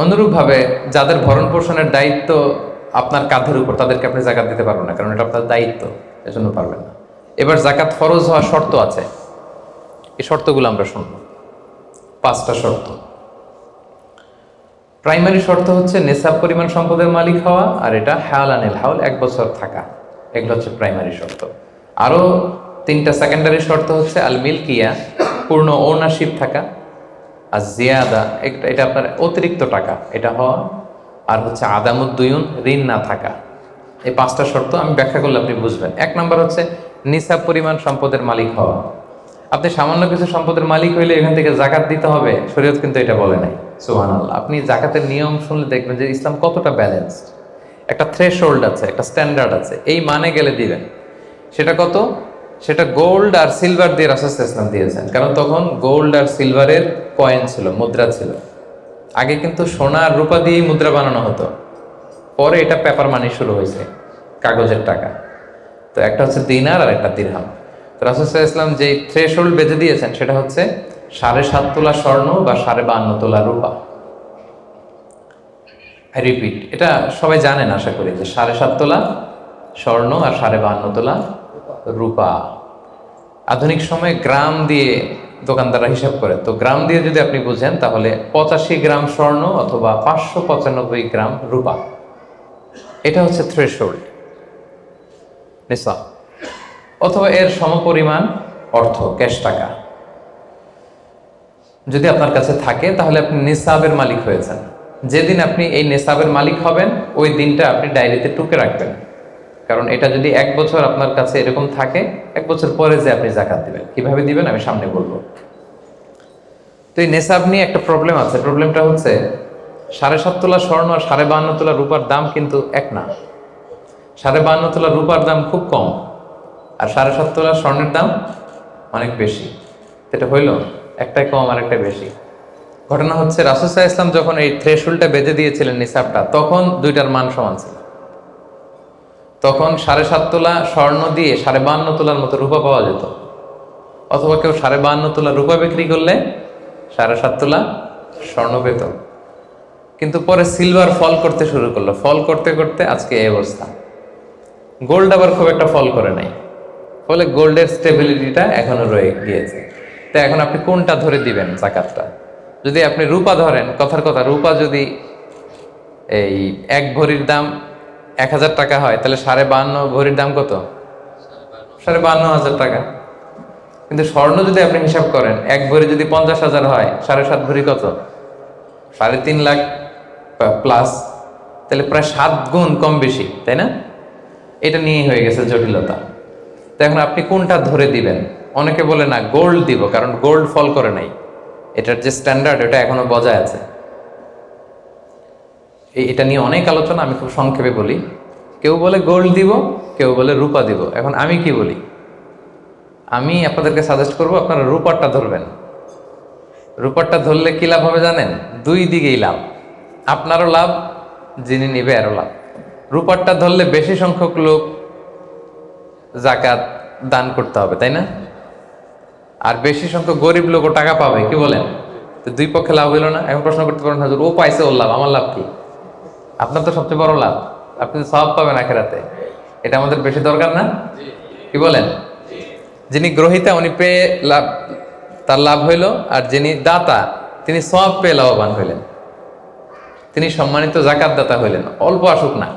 অনুরূপভাবে যাদের ভরণ পোষণের দায়িত্ব আপনার কাঁধের উপর, তাদেরকে আপনি জাকাত দিতে পারবেন না, কারণ এটা আপনার দায়িত্ব, এজন্য পারবেন না। এবার জাকাত ফরজ হওয়ার শর্ত আছে, এই শর্তগুলো আমরা শুনব। 5টা শর্ত। প্রাইমারি শর্ত হচ্ছে নেসাব পরিমাণ সম্পদের মালিক হওয়া, আর এটা হাওলানিল হাওল, 1 বছর থাকা। এগুলো হচ্ছে প্রাইমারি শর্ত। আরও 3টা সেকেন্ডারি শর্ত হচ্ছে আল মিলকিয়া, পূর্ণ ওনারশিপ থাকা, আর জিয়াদা, এটা আপনার অতিরিক্ত টাকা এটা হওয়া, আর হচ্ছে আদামুদ্দুয়ুন, ঋণ না থাকা। এই 5টা শর্ত আমি ব্যাখ্যা করলে আপনি বুঝবেন। 1 নম্বর হচ্ছে নিসাব পরিমাণ সম্পদের মালিক হওয়া। আপনি সামান্য কিছু সম্পদের মালিক হইলে এখান থেকে জাকাত দিতে হবে, শরীয়ত কিন্তু এটা বলে নাই। সুবহানাল্লাহ। আপনি জাকাতের নিয়ম শুনলে দেখবেন যে ইসলাম কতটা ব্যালেন্সড। একটা থ্রেশহোল্ড আছে, একটা স্ট্যান্ডার্ড আছে, এই মানে গেলে দিবেন। সেটা কত? সেটা গোল্ড আর সিলভার দিয়ে রাসূল সাল্লাল্লাহু আলাইহি ওয়াসাল্লাম দিয়েছেন, কারণ তখন গোল্ড আর সিলভারের কয়েন ছিল, মুদ্রা ছিল। আগে কিন্তু সোনা আর রূপা দিয়েই মুদ্রা বানানো হতো, পরে এটা পেপার মানি শুরু হয়েছে, কাগজের টাকা। তো একটা হচ্ছে দিনার আর একটা দিরহাম। তো রাসূল সাল্লাল্লাহু আলাইহি ওয়াসাল্লাম যে থ্রেশহোল্ড বেঁধে দিয়েছেন সেটা হচ্ছে 7.5 তোলা স্বর্ণ বা 52.5 তোলা রূপা। আই রিপিট, এটা সবাই জানেন আশা করি, যে 7.5 তোলা স্বর্ণ আর 52.5 তোলা রূপা। আধুনিক সময়ে গ্রাম দিয়ে দোকানদাররা হিসাব করে, তো গ্রাম দিয়ে যদি আপনি বুঝেন তাহলে 85 গ্রাম স্বর্ণ অথবা 595 গ্রাম রূপা, এটা হচ্ছে থ্রেশহোল্ড নিসাব, অথবা এর সমপরিমাণ অর্থ, ক্যাশ টাকা যদি আপনার কাছে থাকে, তাহলে আপনি নিসাবের মালিক হয়েছেন। যেদিন আপনি এই নিসাবের মালিক হবেন ওই দিনটা আপনি ডায়েরিতে টুকে রাখবেন, কারণ এটা যদি 1 বছর আপনার কাছে এরকম থাকে, 1 বছর পরে যে আপনি জাকাত দিবেন, কিভাবে দিবেন আমি সামনে বলবো। তো এই নেসাব নিয়ে একটা প্রবলেম আছে। প্রবলেমটা হচ্ছে 7.5 তোলা স্বর্ণ আর 52.5 তোলা রূপার দাম কিন্তু এক না। 52.5 তোলা রূপার দাম খুব কম, আর 7.5 তোলা স্বর্ণের দাম অনেক বেশি। এটা হইল একটাই কম আর একটা বেশি। ঘটনা হচ্ছে রাসূল সাল্লাল্লাহু আলাইহি ওয়াসাল্লাম যখন এই থ্রেশহোল্ডটা বেঁধে দিয়েছিলেন নিসাবটা, তখন দুইটার মান সমান ছিল। তখন 7.5 তোলা স্বর্ণ দিয়ে 52.5 তোলার মতো রূপা পাওয়া যেত, অথবা কেউ 52.5 তোলা রূপা বিক্রি করলে 7.5 তোলা স্বর্ণ পেত। কিন্তু পরে সিলভার ফল করতে শুরু করলো, ফল করতে করতে আজকে এই অবস্থা। গোল্ড আবার খুব একটা ফল করে নাই, ফলে গোল্ডের স্টেবিলিটিটা এখনো রয়ে গিয়েছে। তো এখন আপনি কোনটা ধরে দিবেন জাকাতটা? যদি আপনি রূপা ধরেন, কথার কথা, রূপা যদি এই 1 ভরির দাম 1000 টাকা হয়, তাহলে 52.5 ভরির দাম কত? 52,500 টাকা। কিন্তু স্বর্ণ যদি আপনি হিসাব করেন, 1 ভরি যদি 50,000 হয়, 7.5 ভরি কত? 3.5 লাখ প্লাস, তাহলে প্রায় 7 গুণ কম বেশি, তাই না? এটা নিয়ে হয়ে গেছে জটিলতা। তো এখন আপনি কোনটা ধরে দিবেন? অনেকে বলে না গোল্ড দিব, কারণ গোল্ড ফল করে নাই, এটার যে স্ট্যান্ডার্ড এটা এখনো বজায় আছে। এটা নিয়ে অনেক আলোচনা, আমি খুব সংক্ষেপে বলি। কেউ বলে গোল্ড দিব, কেউ বলে রূপা দিব। এখন আমি কি বলি? আমি আপনাদেরকে সাজেস্ট করব আপনারা রূপারটা ধরবেন। রূপারটা ধরলে কি লাভ হবে জানেন? 2 দিকেই লাভ, আপনারও লাভ, যিনি নিবে আরও লাভ। রূপারটা ধরলে বেশি সংখ্যক লোক জাকাত দান করতে হবে, তাই না? আর বেশি সংখ্যক গরিব লোকও টাকা পাবে, কি বলেন? তো 2 পক্ষে লাভ হইল না? এখন প্রশ্ন করতে পারেন, হাজুর ও পাইছে ওর লাভ, আমার লাভ কি? আপনার তো সবচেয়ে বড় লাভ, আপনি সওয়াব পাবেন আখিরাতে। এটা আমাদের বেশি দরকার না? কি বলেন? যিনি গ্রহীতা উনি পেয়ে লাভ, তার লাভ হইল, আর যিনি দাতা তিনি সওয়াব পেয়ে লাভবান হইলেন, তিনি সম্মানিত জাকাত দাতা হইলেন। অল্প আসুক না,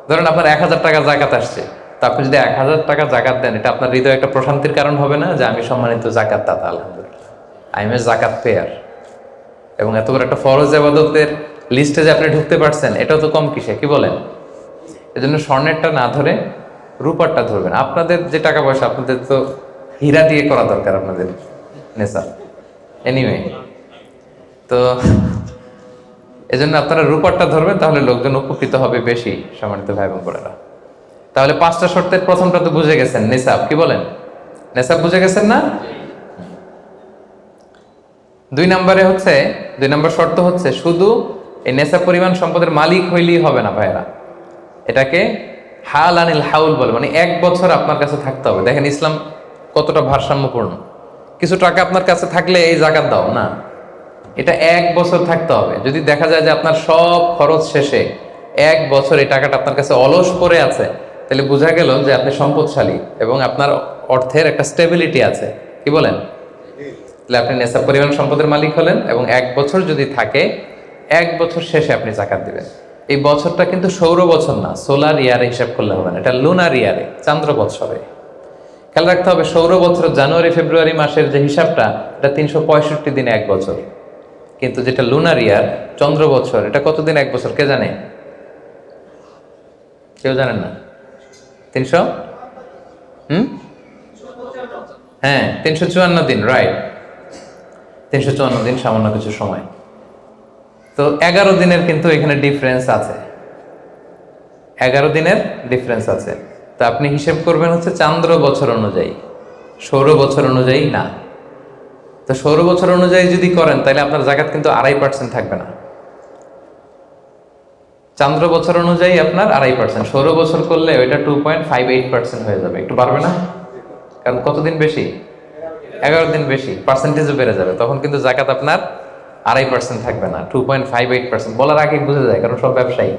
ধরেন আপনার 1000 টাকা জাকাত আসছে, তা আপনি যদি 1000 টাকা জাকাত দেন, এটা আপনার হৃদয়ে একটা প্রশান্তির কারণ হবে না যে আমি সম্মানিত জাকাত দাতা, আলহামদুলিল্লাহ, আই এম এ জাকাত পেয়ার। এবং এত বড় একটা ফরজ ইবাদতের লিস্টে যে আপনি ঢুকতে পারছেন এটাও তো কম কিসে, কি বলেন? এজন্য স্বর্ণেরটা না ধরে রূপারটা ধরবেন। আপনাদের যে টাকা পয়সা, আপনাদের তো হীরা দিয়ে করা দরকার আপনাদের নেশা। এনিওয়ে, তো এজন্য আপনারা রূপারটা ধরবেন, তাহলে লোকজন উপকৃত হবে বেশি, সম্মানিত ভাই বোন বোনেরা। তাহলে 5টা শর্তের প্রথমটা তো বুঝে গেছেন, নেশাব, কি বলেন? নেশাব বুঝে গেছেন না? 2 নম্বর শর্ত হচ্ছে শুধু এই নেশাব পরিমাণ সম্পদের মালিক হইলেই হবে না ভাইরা, এটাকে হাল আনিল হাউল বলে, মানে 1 বছর আপনার কাছে থাকতে হবে। দেখেন ইসলাম কতটা ভারসাম্যপূর্ণ। কিছু টাকা আপনার কাছে থাকলে এই জাকাত দাও না, এটা 1 বছর থাকতে হবে। যদি দেখা যায় যে আপনার সব খরচ শেষে 1 বছর এই টাকাটা আপনার কাছে অলস পড়ে আছে, তাহলে বোঝা গেল যে আপনি সম্পদশালী এবং আপনার অর্থের একটা স্টেবিলিটি আছে, কি বলেন? তাহলে আপনি নেশাব পরিমাণ সম্পদের মালিক হলেন, এবং 1 বছর যদি থাকে, 1 বছর শেষে আপনি জাকাত দিবেন। এই বছরটা কিন্তু সৌর বছর না, সোলার ইয়ারে হিসাব করলে হবে না, এটা লুনার ইয়ারে, চান্দ্র বৎসরে। খেয়াল রাখতে হবে, সৌর বছর জানুয়ারি ফেব্রুয়ারি মাসের যে হিসাবটা, এটা 365 দিনে 1 বছর। কিন্তু যেটা লুনার ইয়ার, চন্দ্র বছর, এটা কতদিন 1 বছর কে জানে? কেউ জানেন না? 300 হ্যাঁ 354 দিন, রাইট। 354 দিন, সামান্য কিছু সময়। তো 11 দিনের কিন্তু এখানে ডিফারেন্স আছে, 11 দিনের ডিফারেন্স আছে। তো আপনি হিসেব করবেন হচ্ছে চান্দ্র বছর অনুযায়ী, সৌর বছর অনুযায়ী না। তো সৌর বছর অনুযায়ী যদি করেন, তাহলে আপনার জাকাত কিন্তু 2.5% থাকবে না। চান্দ্র বছর অনুযায়ী আপনার 2.5%, সৌর বছর করলে ওইটা 2.58% হয়ে যাবে। একটু বাড়বে না? কারণ কতদিন বেশি? 11 দিন বেশি, পার্সেন্টেজও বেড়ে যাবে। তখন কিন্তু জাকাত আপনার 2.5% থাকবে না, 2.58%। বলার আগে বুঝে যায়, কারণ সব ব্যবসায়ী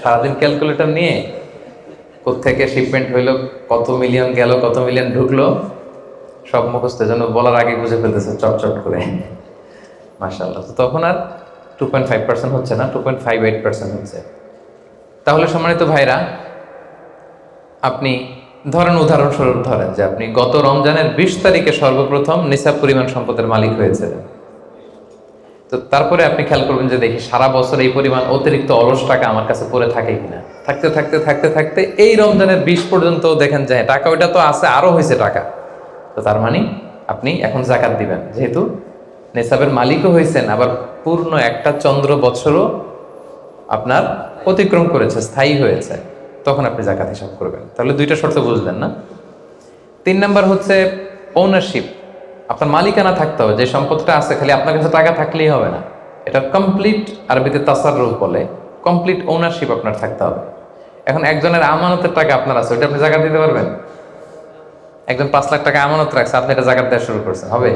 সারাদিন ক্যালকুলেটর নিয়ে কোত্থেকে শিপমেন্ট হইলো, কত মিলিয়ন গেল, কত মিলিয়ন ঢুকলো, সব মুখস্থ, যেন বলার আগে বুঝে ফেলতেছে চটচট করে, মাশাআল্লাহ। তো তখন আর 2.5% হচ্ছে না, 2.58% হচ্ছে। তাহলে সম্মানিত ভাইরা, আপনি ধরেন, উদাহরণস্বরূপ ধরেন যে আপনি গত রমজানের 20 তারিখে সর্বপ্রথম নিসাব পরিমাণ সম্পদের মালিক হয়েছিলেন। তো তারপরে আপনি খেয়াল করবেন যে দেখি সারা বছর এই পরিমাণ অতিরিক্ত অলস টাকা আমার কাছে পড়ে থাকে কিনা। থাকতে থাকতে থাকতে থাকতে এই রমজানের 20 পর্যন্ত দেখেন যে টাকা ওইটা তো আছে, আরো হয়েছে টাকা। তো তার মানে আপনি এখন জাকাত দিবেন, যেহেতু নেসাবের মালিকও হয়েছেন, আবার পূর্ণ একটা চন্দ্র বছরও আপনার অতিক্রম করেছে, স্থায়ী হয়েছে, তখন আপনি জাকাত হিসাব করবেন। তাহলে 2টা শর্ত বুঝলেন না? 3 নাম্বার হচ্ছে ওনারশিপ। আপনার মালিকানা থাকতে হবে, যে সম্পদটা আছে খালি আপনার কাছে টাকা থাকলেই হবে না, এটা কমপ্লিট, আরবিতে তাসাররুফ বলে, কমপ্লিট ওনারশিপ আপনার থাকতে হবে। এখন একজনের আমানতের টাকা আপনার আছে, ওইটা আপনি জাকাত দিতে পারবেন? একজন 5 লাখ টাকা আমানত রাখছে, আপনি এটা জাকাত দেওয়া শুরু করছেন, হবে?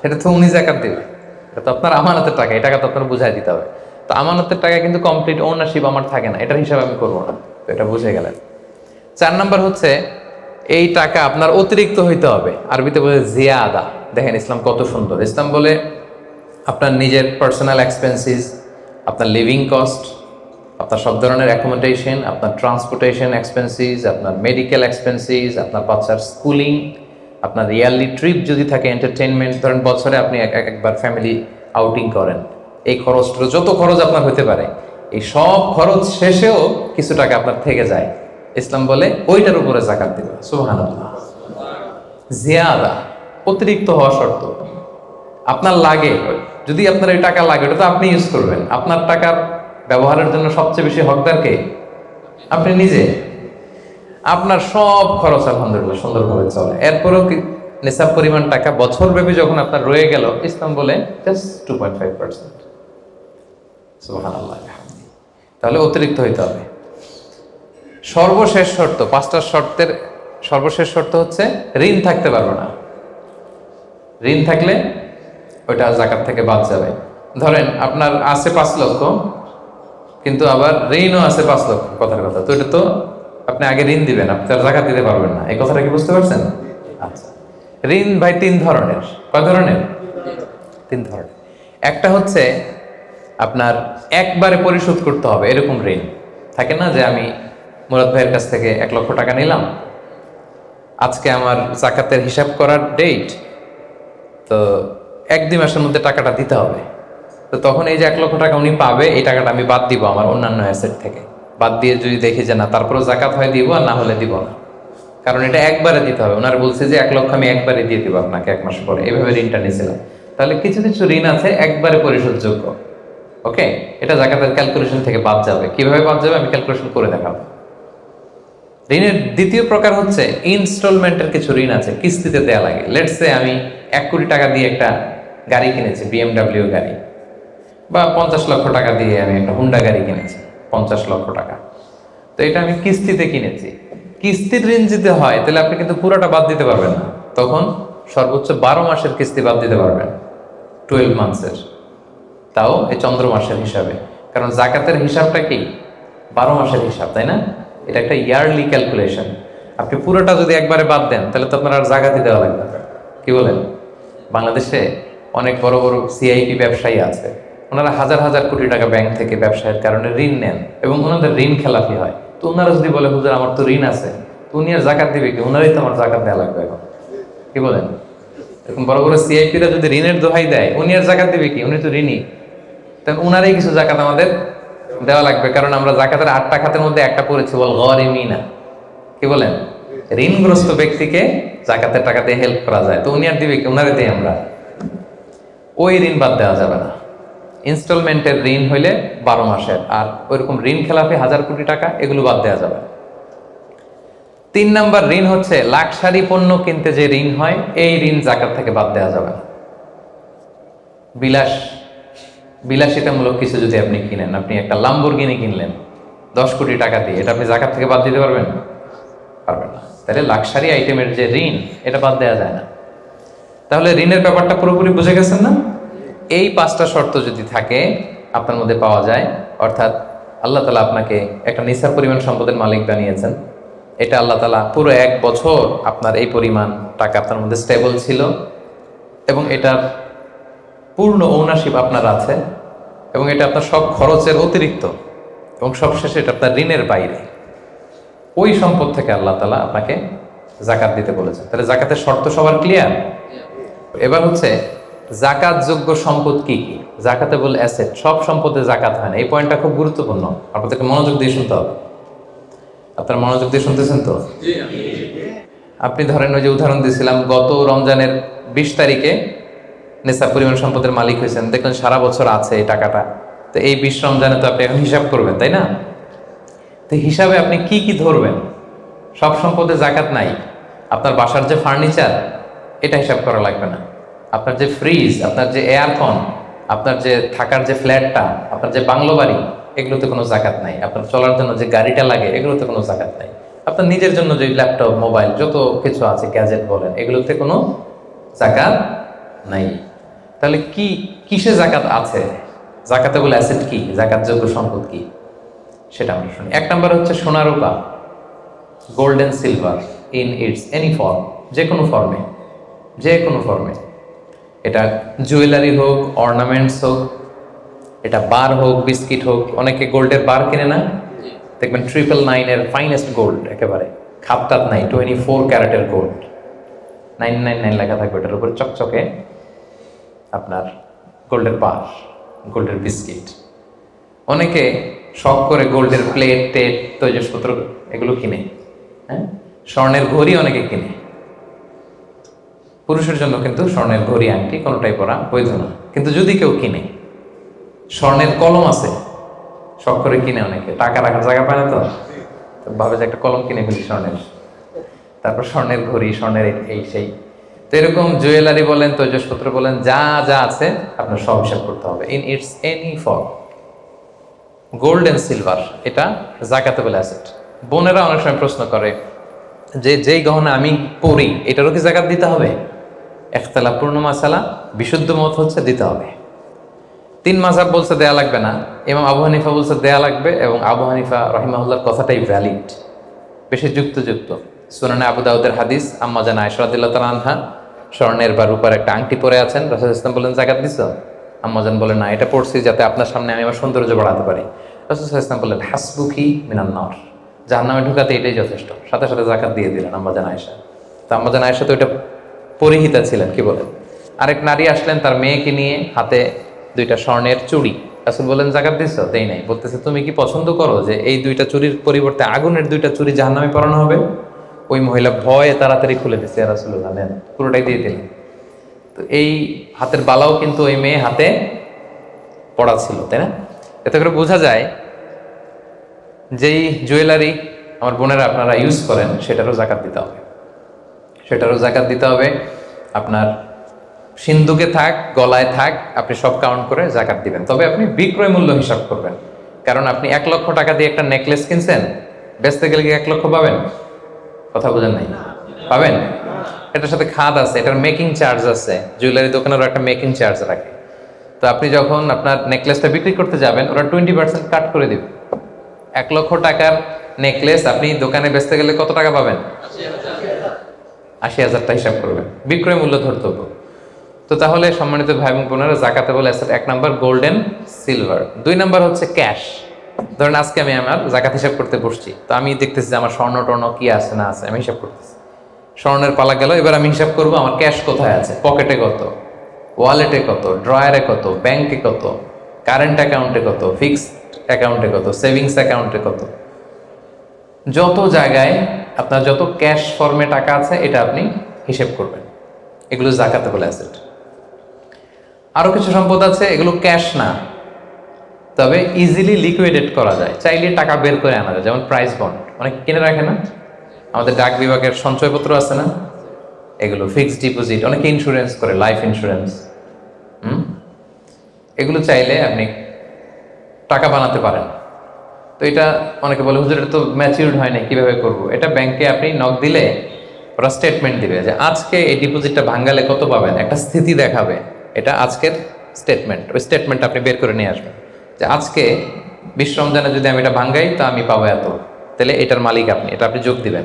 এটা তো উনি জাকাত দেবে, এটা তো আপনার আমানতের টাকা, এই টাকা তো আপনার বুঝাই দিতে হবে। তো আমানতের টাকা কিন্তু কমপ্লিট ওনারশিপ আমার থাকে না, এটার হিসাব আমি করবো না। তো এটা বুঝে গেলেন। 4 নাম্বার হচ্ছে এই টাকা আপনার অতিরিক্ত হইতে হবে, আরবিতে বলে জিয়াদা। দেখেন ইসলাম কত সুন্দর। ইসলাম বলে আপনার নিজের পার্সোনাল এক্সপেন্সিস, আপনার লিভিং কস্ট, আপনার সব ধরনের অ্যাকোমোডেশন, আপনার ট্রান্সপোর্টেশন এক্সপেন্সিস, আপনার মেডিকেল এক্সপেন্সিস, আপনার বাচ্চার স্কুলিং, আপনার ইয়ারলি ট্রিপ যদি থাকে, এন্টারটেনমেন্ট, ধরেন বছরে আপনি একবার ফ্যামিলি আউটিং করেন, এই খরচটা, যত খরচ আপনার হতে পারে, এই সব খরচ শেষেও কিছু টাকা আপনার থেকে যায়, ইসলাম বলে ওইটার উপরে জাকাত দিবে। সুবহানাল্লাহ। জিয়াদা, অতিরিক্ত হওয়া শর্ত। আপনার লাগে, যদি আপনার এই টাকা লাগে, ওটা তো আপনি ইউজ করবেন। আপনার টাকার ব্যবহারের জন্য সবচেয়ে বেশি হকদার কে? আপনি নিজে। আপনার সব খরচ আলহামদুলিল্লাহ সুন্দরভাবে চলে, এরপরেও নিসাব পরিমাণ টাকা বছরব্যাপী যখন আপনার রয়ে গেল, ইসলাম বলে জাস্ট 2.5%। সুবহানাল্লাহ। তাহলে অতিরিক্ত হইতে হবে। সর্বশেষ শর্ত, 5টা শর্তের সর্বশেষ শর্ত হচ্ছে ঋণ থাকতে পারবে না। ঋণ থাকলে ওইটা জাকাত থেকে বাদ যাবে। ধরেন আপনার আছে 5 লক্ষ, কিন্তু আবার ঋণও আছে 5 লক্ষ, কথার কথা। তো এটা তো আপনি আগে ঋণ দিবেন, আপনি তার জাকাত দিতে পারবেন না, এই কথাটা কি বুঝতে পারছেন? আচ্ছা, ঋণ ভাই 3 ধরনের। কয় ধরনের? 3 ধরনের। একটা হচ্ছে আপনার একবারে পরিশোধ করতে হবে, এরকম ঋণ থাকে না, যে আমি মুরাদ ভাইয়ের কাছ থেকে 1 লক্ষ টাকা নিলাম, আজকে আমার জাকাতের হিসাব করার ডেট, তো 1-2 মাসের মধ্যে টাকাটা দিতে হবে। তো তখন এই যে 1,00,000 টাকা উনি পাবে, এই টাকাটা আমি বাদ দিব আমার অন্যান্য অ্যাসেট থেকে। বাদ দিয়ে যদি দেখি যে না, তারপরেও জাকাত হয় দিব, আর না হলে দিব না। কারণ এটা একবারে দিতে হবে। ওনার বলছে যে 1,00,000 আমি একবারে দিয়ে দিব আপনাকে 1 মাস পরে, এইভাবে ঋণটা নিয়েছিলাম। তাহলে কিছু কিছু ঋণ আছে একবারে পরিশোধযোগ্য। ওকে, এটা জাকাতের ক্যালকুলেশন থেকে বাদ যাবে। কিভাবে বাদ যাবে আমি ক্যালকুলেশন করে দেখাবো। ঋণের দ্বিতীয় প্রকার হচ্ছে ইনস্টলমেন্টের কিছু ঋণ আছে, কিস্তিতে দেয়া লাগে। লেটস সে আমি 1 কোটি টাকা দিয়ে একটা গাড়ি কিনেছি, BMW গাড়ি, বা 50 লক্ষ টাকা দিয়ে আমি একটা হুন্ডা গাড়ি কিনেছি, 50 লক্ষ টাকা। তো এটা আমি কিস্তিতে কিনেছি। কিস্তির ঋণ যদি হয় তাহলে আপনি কিন্তু পুরোটা বাদ দিতে পারবেন না। তখন সর্বোচ্চ 12 মাসের কিস্তি বাদ দিতে পারবেন, 12 মান্থসের, তাও এই চন্দ্র মাসের হিসাবে। কারণ জাকাতের হিসাবটা কি 12 মাসের হিসাব, তাই না? এটা একটা ইয়ারলি ক্যালকুলেশন। আপনি পুরোটা যদি একবারে বাদ দেন তাহলে তো আপনার আর জাকাতই দেওয়া লাগবে না। কি বলেন? বাংলাদেশে অনেক বড় বড় সিআইপি ব্যবসায়ী আছে, ওনারা হাজার হাজার কোটি টাকা ব্যাংক থেকে ব্যবসায়ের কারণে ঋণ নেন এবং ওনাদের ঋণ খেলাপি হয়। তো ওনারা যদি বলে হুজুর আমার তো ঋণ আছে, তো উনি আর জাকাত দিবে কি? ওনারাই তো আমার জাকাত দেওয়া লাগবে এখন। কি বলেন? এরকম বড় বড় সিআইপিরা যদি ঋণের দোহাই দেয়, উনি আর জাকাত দিবে কি? উনি তো ঋণী। তাহলে উনারাই কিছু জাকাত আমাদের দেওয়া লাগবে। কারণ আমরা জাকাতের 8টা খাতের মধ্যে একটা পড়েছি, বল গরিমিনা। কি বলেন? ঋণগ্রস্ত ব্যক্তিকে জাকাতের টাকা দিয়ে হেল্প করা যায়। তো উনি আর দিবে কি? উনারে দিই আমরা। ওই ঋণ বাদ দেওয়া যাবে না। ইনস্টলমেন্টের ঋণ হইলে 12 মাসের, আর ওইরকম ঋণ খেলাপি 1000 কোটি টাকা, এগুলো বাদ দেওয়া যাবে। 3 নাম্বার ঋণ হচ্ছে লাক্সারি পণ্য কিনতে যে ঋণ হয়, এই ঋণ জাকাত থেকে বাদ দেওয়া যাবে না। বিলাসিতামূলক কিছু যদি আপনি কিনেন, আপনি একটা লাম্বরগিনি কিনলেন 10 কোটি টাকা দিয়ে, এটা আপনি জাকাত থেকে বাদ দিতে পারবেন? পারবেন না। তাহলে লাক্সারি আইটেমের যে ঋণ, এটা বাদ দেওয়া যায় না। তাহলে ঋণের ব্যাপারটা পুরোপুরি বুঝে গেছেন না? এই 5টা শর্ত যদি থাকে আপনার মধ্যে পাওয়া যায়, অর্থাৎ আল্লাহ তাআলা আপনাকে একটা নিসাব পরিমাণ সম্পদের মালিক বানিয়েছেন, এটা আল্লাহ তাআলা পুরো 1 বছর আপনার এই পরিমাণ টাকা আপনার মধ্যে স্টেবল ছিল, এবং এটার পূর্ণ ওনারশিপ আপনার আছে, এবং এটা আপনার সব খরচের অতিরিক্ত, এবং সবশেষে এটা আপনার ঋণের বাইরে। ওই সম্পদ থেকে আল্লাহ তাআলা আপনাকে জাকাত দিতে বলেছেন। তাহলে জাকাতের শর্ত সবার ক্লিয়ার? এবার হচ্ছে জাকাত যোগ্য সম্পদ কি কি? জাকাতেবল অ্যাসেট, সব সম্পদে জাকাত হয় না। এই পয়েন্টটা খুব গুরুত্বপূর্ণ, আপনাদেরকে মনোযোগ দিয়ে শুনতে হবে। আপনারা মনোযোগ দিয়ে শুনতেছেন তো? আপনি ধরেন ওই যে উদাহরণ দিয়েছিলাম, গত রমজানের 20 তারিখে নিসাব পরিমাণ সম্পদের মালিক হয়েছেন, দেখলেন সারা বছর আছে এই টাকাটা। তো এই 20 রমজানে তো আপনি এখন হিসাব করবেন, তাই না? তো হিসাবে আপনি কি কি ধরবেন? সব সম্পদে জাকাত নাই। আপনার বাসার যে ফার্নিচার, এটা হিসাব করা লাগবে না। আপনার যে ফ্রিজ, আপনার যে এয়ারকন, আপনার যে থাকার যে ফ্ল্যাটটা, আপনার যে বাংলো বাড়ি, এগুলোতে কোনো জাকাত নাই। আপনার চলার জন্য যে গাড়িটা লাগে, এগুলোতে কোনো জাকাত নাই। আপনার নিজের জন্য যে ল্যাপটপ, মোবাইল, যত কিছু আছে, গ্যাজেট বলেন, এগুলোতে কোনো জাকাত নাই। তাহলে কি কিসে জাকাত আছে? জাকাতেবল অ্যাসেট কি, জাকাতযোগ্য সম্পদ কি, সেটা আমরা শুনি। 1 নাম্বার হচ্ছে সোনা রূপা, gold and silver in its any form, যে কোনো ফর্মে, যে কোনো ফর্মে। এটা জুয়েলারি হোক, অর্নামেন্টস হোক, এটা বার হোক, বিস্কিট হোক। অনেকে গোল্ডের বার কিনে না, দেখবেন 999 এর ফাইনেস্ট গোল্ড, একেবারে খাপটাত নাই, 24 ক্যারেটের গোল্ড, 999 লেখা থাকবে ওটার উপরে চকচকে, আপনার গোল্ডের বার, গোল্ডের বিস্কিট। অনেকে শখ করে গোল্ডের প্লেট, টেট, তৈজসপত্র এগুলো কিনে। হ্যাঁ, স্বর্ণের ঘড়ি অনেকে কিনে। পুরুষের জন্য কিন্তু স্বর্ণের ঘড়ি, আংটি কোনোটাই পরা বৈধ না। কিন্তু যদি কেউ কিনে, স্বর্ণের কলম আছে, শখ করে কিনে অনেকে, টাকা রাখার জায়গা পায় না, তো ভাবে যে একটা কলম কিনে ফেলি স্বর্ণের, তারপর স্বর্ণের ঘড়ি, স্বর্ণের এই সেই। তো এরকম জুয়েলারি বলেন, তৈজসপত্র বলেন, যা যা আছে আপনার সব হিসাব করতে হবে in its any form. Gold and silver, এটা জাকাতেবল অ্যাসেট। বোনেরা অনেক সময় প্রশ্ন করে যে যেই গহনা আমি পরি, এটারও কি জাকাত দিতে হবে? ইখতিলাফ পূর্ণ মাসালা, বিশুদ্ধ মত হচ্ছে দিতে হবে। 3 মাযহাব বলছে দেয়া লাগবে না, ইমাম আবু হানিফা বলছে দেয়া লাগবে, এবং আবু হানিফা রাহিমাহুল্লাহর কথাটাই ভ্যালিড, বেশি যুক্তযুক্ত। সুনানে আবু দাউদের হাদিস, আম্মা জান আয়েশা রাদিয়াল্লাহু তাআলা আনহা স্বর্ণের বা রূপার একটা আংটি পরে আছেন, রাসূল সাল্লাল্লাহু আলাইহি ওয়াসাল্লাম বলেন জাকাত দিছো? আম্মা জান বলে না, এটা পড়ছি যাতে আপনার সামনে আমি আমার সৌন্দর্য বাড়াতে পারি। রাসূল সাল্লাল্লাহু আলাইহি ওয়াসাল্লাম বললেন হাসবুকি মিনান নার, জাহান্নামে ঢুকাতে এটাই যথেষ্ট। সাথে সাথে জাকাত দিয়ে দিলেন আম্মা জান আয়েশা। তো আম্মা জান আয়েশা তো এটা পরিহিতা ছিলেন, কি বলেন। আরেক নারী আসলেন তার মেয়েকে নিয়ে, হাতে দুইটা স্বর্ণের চুড়ি। রাসূল বলেন জাকাত দিছো? দেই নাই। বলতেছে তুমি কি পছন্দ করো যে এই দুইটা চুরির পরিবর্তে আগুনের দুইটা চুরি জাহান্নামে পরানো হবে? ওই মহিলা ভয়ে তাড়াতাড়ি খুলে দিচ্ছে, ইয়া রাসূলুল্লাহ নেন, পুরোটাই দিয়ে দিলেন। তো এই হাতের বালাও কিন্তু ওই মেয়ে হাতে পড়া ছিল, তাই না? এতে করে বোঝা যায় যেই জুয়েলারি আমার বোনেরা আপনারা ইউজ করেন সেটারও জাকাত দিতে হবে, সেটারও জাকাত দিতে হবে। আপনার সিন্ধুকে থাক, গলায় থাক, আপনি সব কাউন্ট করে জাকাত দিবেন। তবে আপনি বিক্রয় মূল্য হিসাব করবেন, কারণ আপনি 1,00,000 টাকা দিয়ে একটা নেকলেস কিনছেন, বেচতে গেলে কি 1,00,000 পাবেন? কথা বোঝেন নাই? পাবেন? এটার সাথে খাদ আছে, এটার মেকিং চার্জ আছে, জুয়েলারি দোকানেরও একটা মেকিং চার্জ রাখে। তো আপনি যখন আপনার নেকলেসটা বিক্রি করতে যাবেন, ওরা 20% কাট করে দিবে। 1,00,000 টাকার নেকলেস আপনি দোকানে বেচতে গেলে কত টাকা পাবেন? 80,000 হিসাব করবেন, বিক্রয় মূল্য ধরতে হবে। তো তাহলে সম্মানিত ভাই এবং বোনেরা, জাকাতে বলে asset 1 number golden silver, 2 number হচ্ছে ক্যাশ। ধরেন আজকে আমি আমার জাকাত হিসাব করতে বসছি, তো আমি দেখতেছি যে আমার স্বর্ণ টর্ণ কি আছে না আছে, আমি হিসাব করতেছি। স্বর্ণের পালা গেল, এবার আমি হিসাব করবো আমার ক্যাশ কোথায় আছে, পকেটে কত, ওয়ালেটে কত, ড্রয়ারে কত, ব্যাংকে কত, কারেন্ট অ্যাকাউন্টে কত, ফিক্সড অ্যাকাউন্টে কত, সেভিংস অ্যাকাউন্টে কত, যত জায়গায় আপনার যত ক্যাশ ফর্মে টাকা আছে এটা আপনি হিসেব করবেন। এগুলো জাকাতেবল অ্যাসেট। আরো কিছু সম্পদ আছে, এগুলো ক্যাশ না, তবে ইজিলি লিকুইডেট করা যায়, চাইলে টাকা বের করে আনা যায়। যেমন প্রাইস বন্ড অনেক কিনে রাখে না, আমাদের ডাক বিভাগের সঞ্চয়পত্র আছে না, এগুলো ফিক্সড ডিপোজিট, অনেকে ইন্স্যুরেন্স করে, লাইফ ইন্স্যুরেন্স। এগুলো চাইলে আপনি টাকা বানাতে পারেন। তো এটা অনেকে বলে হুজুর এটা তো ম্যাচিউরড হয় না, কিভাবে করব? এটা ব্যাংকে আপনি নক দিলে ওরা স্টেটমেন্ট দিবে যে আজকে এই ডিপোজিটটা ভাঙালে কত পাবেন, একটা স্থিতি দেখাবে। এটা আজকের স্টেটমেন্ট, ওই স্টেটমেন্ট আপনি বের করে নিয়ে আসবেন যে আজকে 20 রমজানে যদি আমি এটা ভাঙ্গাই তা আমি পাবো এত, তাহলে এটার মালিক আপনি, এটা আপনি যোগ দিবেন।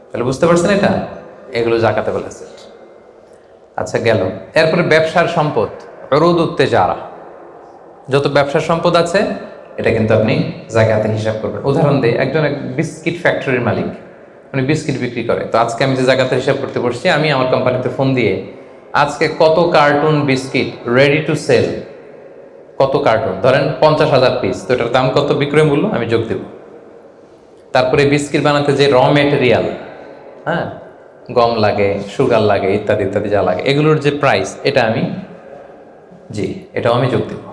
তাহলে বুঝতে পারছেন এটা? এগুলো জাকাতে বলেছে। আচ্ছা গেল। এরপরে ব্যবসার সম্পদ, উরুদ উত্তেজারা, যত ব্যবসার সম্পদ আছে এটা কিন্তু আপনি জাকাতে হিসাব করবেন। উদাহরণ দিই, একজন বিস্কিট ফ্যাক্টরির মালিক, উনি বিস্কিট বিক্রি করে। তো আজকে আমি যে জাকাতে হিসাব করতে বসছি, আমি আমার কোম্পানিতে ফোন দিয়ে আজকে কত carton biscuit ready to sell, কত কার্টুন, ধরেন 50,000 পিস, তো এটার দাম কত, বিক্রয় মূল্য আমি যোগ দেব। তারপরে বিস্কিট বানাতে যে র মেটেরিয়াল, হ্যাঁ, গম লাগে, সুগার লাগে, ইত্যাদি ইত্যাদি যা লাগে, এগুলোর যে প্রাইস, এটা আমি এটাও আমি যোগ দেব।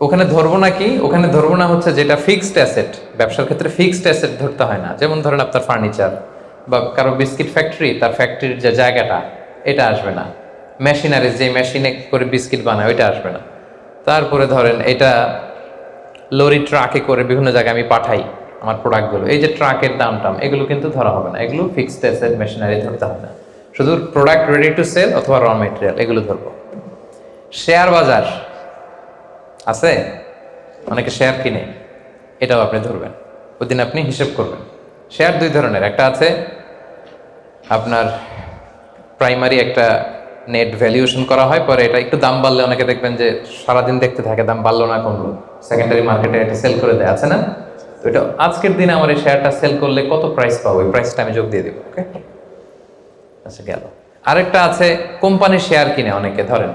ওখানে ধরবো না কি, ওখানে ধরবো না হচ্ছে যেটা ফিক্সড অ্যাসেট। ব্যবসার ক্ষেত্রে ফিক্সড অ্যাসেট ধরতে হয় না। যেমন ধরেন আপনার ফার্নিচার বা কারো বিস্কিট ফ্যাক্টরি, তার ফ্যাক্টরির যে জায়গাটা, এটা আসবে না। মেশিনারিজ, যে মেশিনে করে বিস্কিট বানায়, ওইটা আসবে না। তারপরে ধরেন এটা লরি ট্রাকে করে বিভিন্ন জায়গায় আমি পাঠাই আমার প্রোডাক্টগুলো, এই যে ট্রাকের দাম টাম, এগুলো কিন্তু ধরা হবে না। এগুলো ফিক্সড অ্যাসেট, মেশিনারি ধরতে হবে না। শুধু প্রোডাক্ট রেডি টু সেল অথবা র মেটেরিয়াল, এগুলো ধরবো। শেয়ার বাজার আছে, অনেকে শেয়ার কিনে, এটাও আপনি ধরবেন, ওই দিন আপনি হিসেব করবেন। শেয়ার 2 ধরনের, একটা আছে আপনার প্রাইমারি, একটা নেট ভ্যালুয়েশন করা হয়, পরে এটা একটু দাম বাড়লে অনেকে দেখবেন যে সারাদিন দেখতে থাকে দাম বাড়লো না কমলো, সেকেন্ডারি মার্কেটে এটা সেল করে দেয়, আছে না? তো এটা আজকের দিনে আমার এই শেয়ারটা সেল করলে কত প্রাইস পাবো, ওই প্রাইসটা আমি যোগ দিয়ে দেবো। ওকে, আচ্ছা গেল। আরেকটা আছে কোম্পানির শেয়ার কিনে অনেকে, ধরেন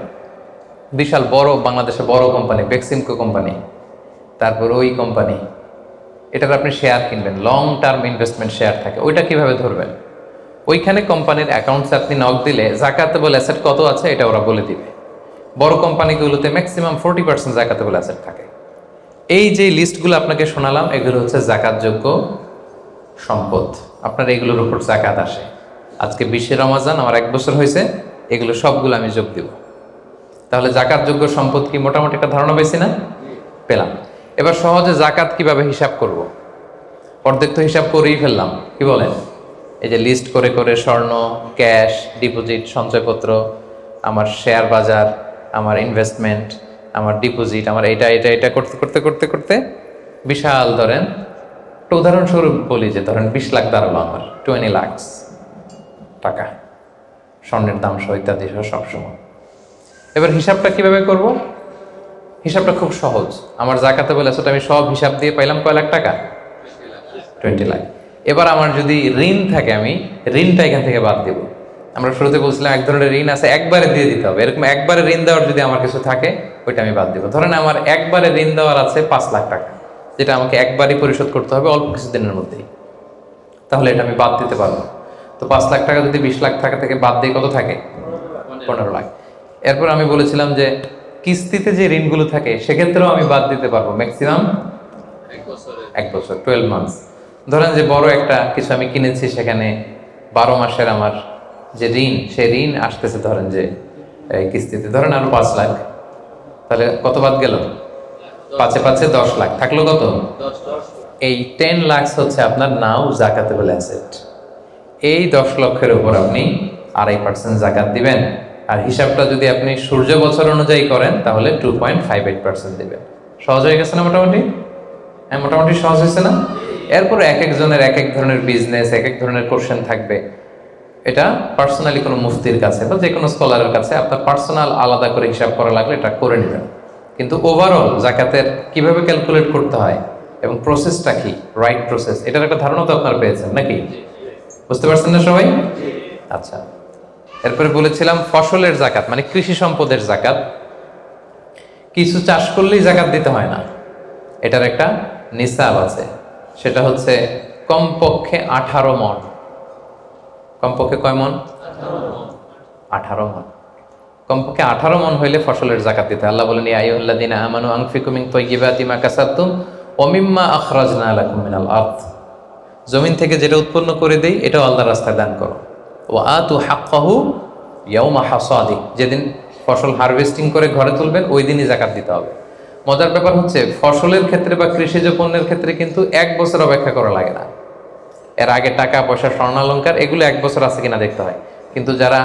বিশাল বড়, বাংলাদেশে বড় কোম্পানি বেক্সিমকো কোম্পানি, তারপর ওই কোম্পানি, এটার আপনি শেয়ার কিনবেন, লং টার্ম ইনভেস্টমেন্ট শেয়ার থাকে, ওইটা কিভাবে ধরবেন? ওইখানে কোম্পানির অ্যাকাউন্টসে আপনি নক দিলে জাকাতেবল অ্যাসেট কত আছে এটা ওরা বলে দিবে। বড় কোম্পানিগুলোতে ম্যাক্সিমাম 40% জাকাতেবল অ্যাসেট থাকে। এই যে লিস্টগুলো আপনাকে শোনালাম, এগুলো হচ্ছে জাকাতযোগ্য সম্পদ, আপনার এগুলোর উপর জাকাত আসে। আজকে 20 রমজান, আমার 1 বছর হয়েছে, এগুলো সবগুলো আমি যোগ দিব। তাহলে জাকাতযোগ্য সম্পদ কি, মোটামুটি একটা ধারণা পেয়েছি না? পেলাম। এবার সহজে জাকাত কিভাবে হিসাব করব? অর্ধেক তো হিসাব করেই ফেললাম, কি বলেন? এই যে লিস্ট করে করে স্বর্ণ, ক্যাশ, ডিপোজিট, সঞ্চয়পত্র, আমার শেয়ার বাজার, আমার ইনভেস্টমেন্ট, আমার ডিপোজিট, আমার এটা এটা এটা করতে করতে করতে করতে বিশাল, ধরেন একটা উদাহরণস্বরূপ বলি যে ধরেন 20 লাখ দাঁড়ালো আমার, 20 লাখ টাকা, স্বর্ণের দাম সহ ইত্যাদি সহ সবসময়। এবার হিসাবটা কিভাবে করব? হিসাবটা খুব সহজ। আমার জাকাতেবল অ্যাসেট আমি সব হিসাব দিয়ে পাইলাম কয় লাখ টাকা, 20 লাখ। এবার আমার যদি ঋণ থাকে, আমি ঋণটা এখান থেকে বাদ দেব। আমরা শুরুতে বলছিলাম এক ধরনের ঋণ আছে একবারে দিয়ে দিতে হবে, এরকম একবারে ঋণ দেওয়ার যদি আমার কিছু থাকে ওইটা আমি বাদ দিব। ধরেন আমার একবারে ঋণ দেওয়ার আছে 5 লাখ টাকা, যেটা আমাকে একবারই পরিশোধ করতে হবে অল্প কিছুদিনের মধ্যেই, তাহলে এটা আমি বাদ দিতে পারবো। তো 5 লাখ টাকা যদি 20 লাখ টাকা থেকে বাদ দিয়ে কত থাকে? 15 লাখ। এরপর আমি বলেছিলাম যে কিস্তিতে যে ঋণগুলো থাকে সেক্ষেত্রেও আমি বাদ দিতে পারবো ম্যাক্সিমাম 1 বছর, 12 মান্থস। ধরেন যে বড় একটা কিছু আমি কিনেছি, সেখানে 12 মাসের আমার যে ঋণ, সেই ঋণ আসতেছে ধরেন যে কিস্তিতে, ধরেন আরো 5 লাখ, তাহলে কত বাদ গেল? 5 এ 5 10 লাখ, থাকলো কত? এই 10 লাখ হচ্ছে আপনার নাও জাকাতেবল অ্যাসেট। এই 10 লক্ষের উপর আপনি 2.5% জাকাত দিবেন। আর হিসাবটা যদি আপনি সূর্য বছর অনুযায়ী করেন তাহলে 2.58% দিবেন। সহজ হয়ে গেছে না মোটামুটি? হ্যাঁ, মোটামুটি সহজ হয়েছে না? এরপর এক একজনের এক এক ধরনের বিজনেস, এক এক ধরনের কোশ্চেন থাকবে। এটা পার্সোনালি কোনো মুফতির কাছে বা যে কোনো স্কলারের কাছে আপনার পার্সোনাল আলাদা করে হিসাব করা লাগলে এটা করে নেবেন। কিন্তু ওভারঅল জাকাতের কিভাবে ক্যালকুলেট করতে হয় এবং প্রসেসটা কি, রাইট প্রসেস, এটার একটা ধারণা তো আপনারা পেয়েছেন নাকি? বুঝতে পারছেন না সবাই? আচ্ছা, এরপরে বলেছিলাম ফসলের জাকাত মানে কৃষি সম্পদের জাকাত। কিছু চাষ করলেই জাকাত দিতে হয় না, এটার একটা নিসাব আছে, সেটা হচ্ছে কমপক্ষে 18 মণ। কমপক্ষে কয় মণ? 18 মণ। কমপক্ষে 18 মণ হইলে ফসলের জাকাত দিতে। আল্লাহ বলেন, ইয়া আইয়ুহাল্লাযীনা আমানু আনফিকু মিন তাইয়্যিবাতি মা কাসাবতুম ওয়া মিম্মা আখরাজনা লাকুম মিনাল আরদ। জমিন থেকে যেটা উৎপন্ন করে দেই এটাও আল্লাহর রাস্তায় দান করো। ওয়া আতু হাক্কাহু ইয়াওমা হাসাদি, যেদিন ফসল হারভেস্টিং করে ঘরে তুলবেন ওই দিনই জাকাত দিতে হবে। মজার ব্যাপার হচ্ছে ফসলের ক্ষেত্রে বা কৃষিজ পণ্যের ক্ষেত্রে কিন্তু 1 বছর অপেক্ষা করা লাগে না। এর আগে টাকা পয়সা, স্বর্ণালঙ্কার এগুলো 1 বছর আছে কিনা দেখতে হয়। কিন্তু যারা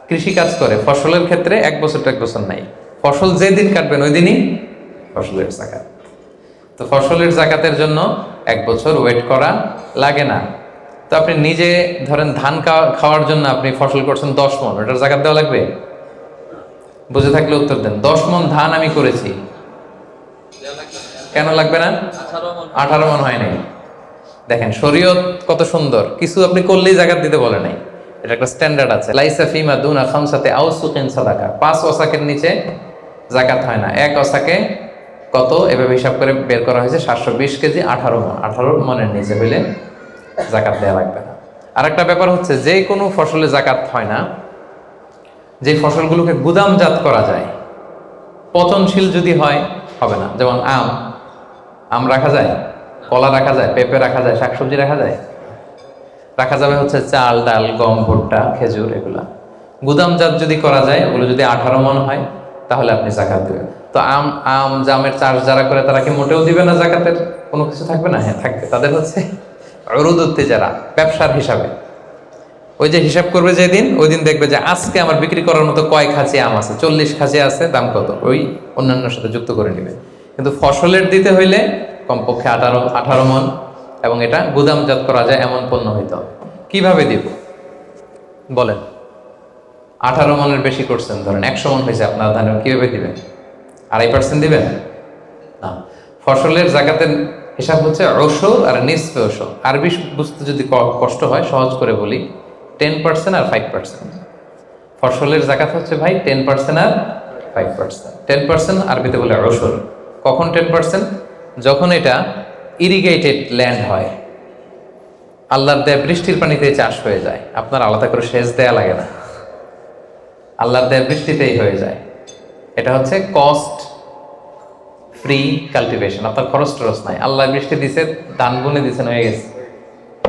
কৃষি কাজ করে ফসলের ক্ষেত্রে 1 বছর 1 বছর নাই, ফসল যেদিন কাটবেন ওই দিনই ফসলের জাকাত। তো ফসলের জাকাতের জন্য 1 বছর ওয়েট করা লাগে না। তো আপনি নিজে ধরেন ধান খাওয়ার জন্য আপনি ফসল করছেন 10 মণ, ওটার জাকাত দেওয়া লাগবে? বুঝে থাকলে উত্তর দেন। 10 মণ ধান আমি করেছি, কেন লাগবে না? 18 মণ হয় নাই। দেখেন শরীয়ত কত সুন্দর, কিছু আপনি করলেই জাকাত দিতে বলে নাই, এটা একটা স্ট্যান্ডার্ড আছে। লাইসা ফিমা দুনা খামসাতে আউসুকিন সাদাকা, 5 ওয়াসাকের নিচে জাকাত হয় না। 1 ওয়াসাকে কত এভাবে হিসাব করে বের করা হয়েছে 720 কেজি, 18 মণ। 18 মণের নিচে হইলে জাকাত দেওয়া লাগবে না। আর একটা ব্যাপার হচ্ছে যে কোনো ফসলে জাকাত হয় না যে ফসলগুলোকে গুদামজাত করা যায়, পচনশীল যদি হয় হবে না। যেমন আম রাখা যায়, কলা রাখা যায়, পেঁপে রাখা যায়, শাকসবজি রাখা যায়, রাখা যাবে হচ্ছে চাল, ডাল, গম, ভুট্টা, খেজুর, এগুলা গুদামজাত যদি করা যায়, ওগুলো যদি 18 মণ হয় তাহলে আপনি জাকাত দেবেন। তো জামের চাষ যারা করে তারা কি মোটেও দিবে না জাকাতের? কোনো কিছু থাকবে না? হ্যাঁ থাকবে। তাদের হচ্ছে উরুদুত যারা ব্যবসার হিসাবে, ওই যে হিসাব করবে যেদিন, ওই দিন দেখবে যে আজকে আমার বিক্রি করার মতো কয় খাঁচি আম আছে, 40 খাঁচি আছে, দাম কত, ওই অন্যান্যর সাথে যুক্ত করে নেবে। কিন্তু ফসলের দিতে হইলে কমপক্ষে 18 মণ, এবং এটা গুদামজাত করা যায় এমন পণ্য হইতে হবে। কিভাবে দিব বলেন? 18 মণের বেশি করছেন, ধরেন 100 মণ হয়েছে আপনার ধান, কিভাবে দিবেন? 2.5% দিবেন না। ফসলের জাকাতের হিসাব হচ্ছে ওশর আর নিসফে ওশর। আরবি বুঝতে যদি কষ্ট হয় সহজ করে বলি, 10% আর 5%। ফসলের জাকাত হচ্ছে ভাই 10% আর 5%। 10% আরবিতে বলে ওশর। কখন 10%? যখন এটা ইরিগেটেড ল্যান্ড হয়, আল্লাহর দেয়া বৃষ্টির পানিতে চাষ হয়ে যায়, আপনার আলাদা করে সেচ দেয়া লাগে না, আল্লাহর দেয়া বৃষ্টিতেই হয়ে যায়। এটা হচ্ছে কস্ট ফ্রি কাল্টিভেশন, আপনার খরচ টরচ নাই, আল্লাহ বৃষ্টি দিছে, ধান বুনে দিছেন, হয়ে গেছে।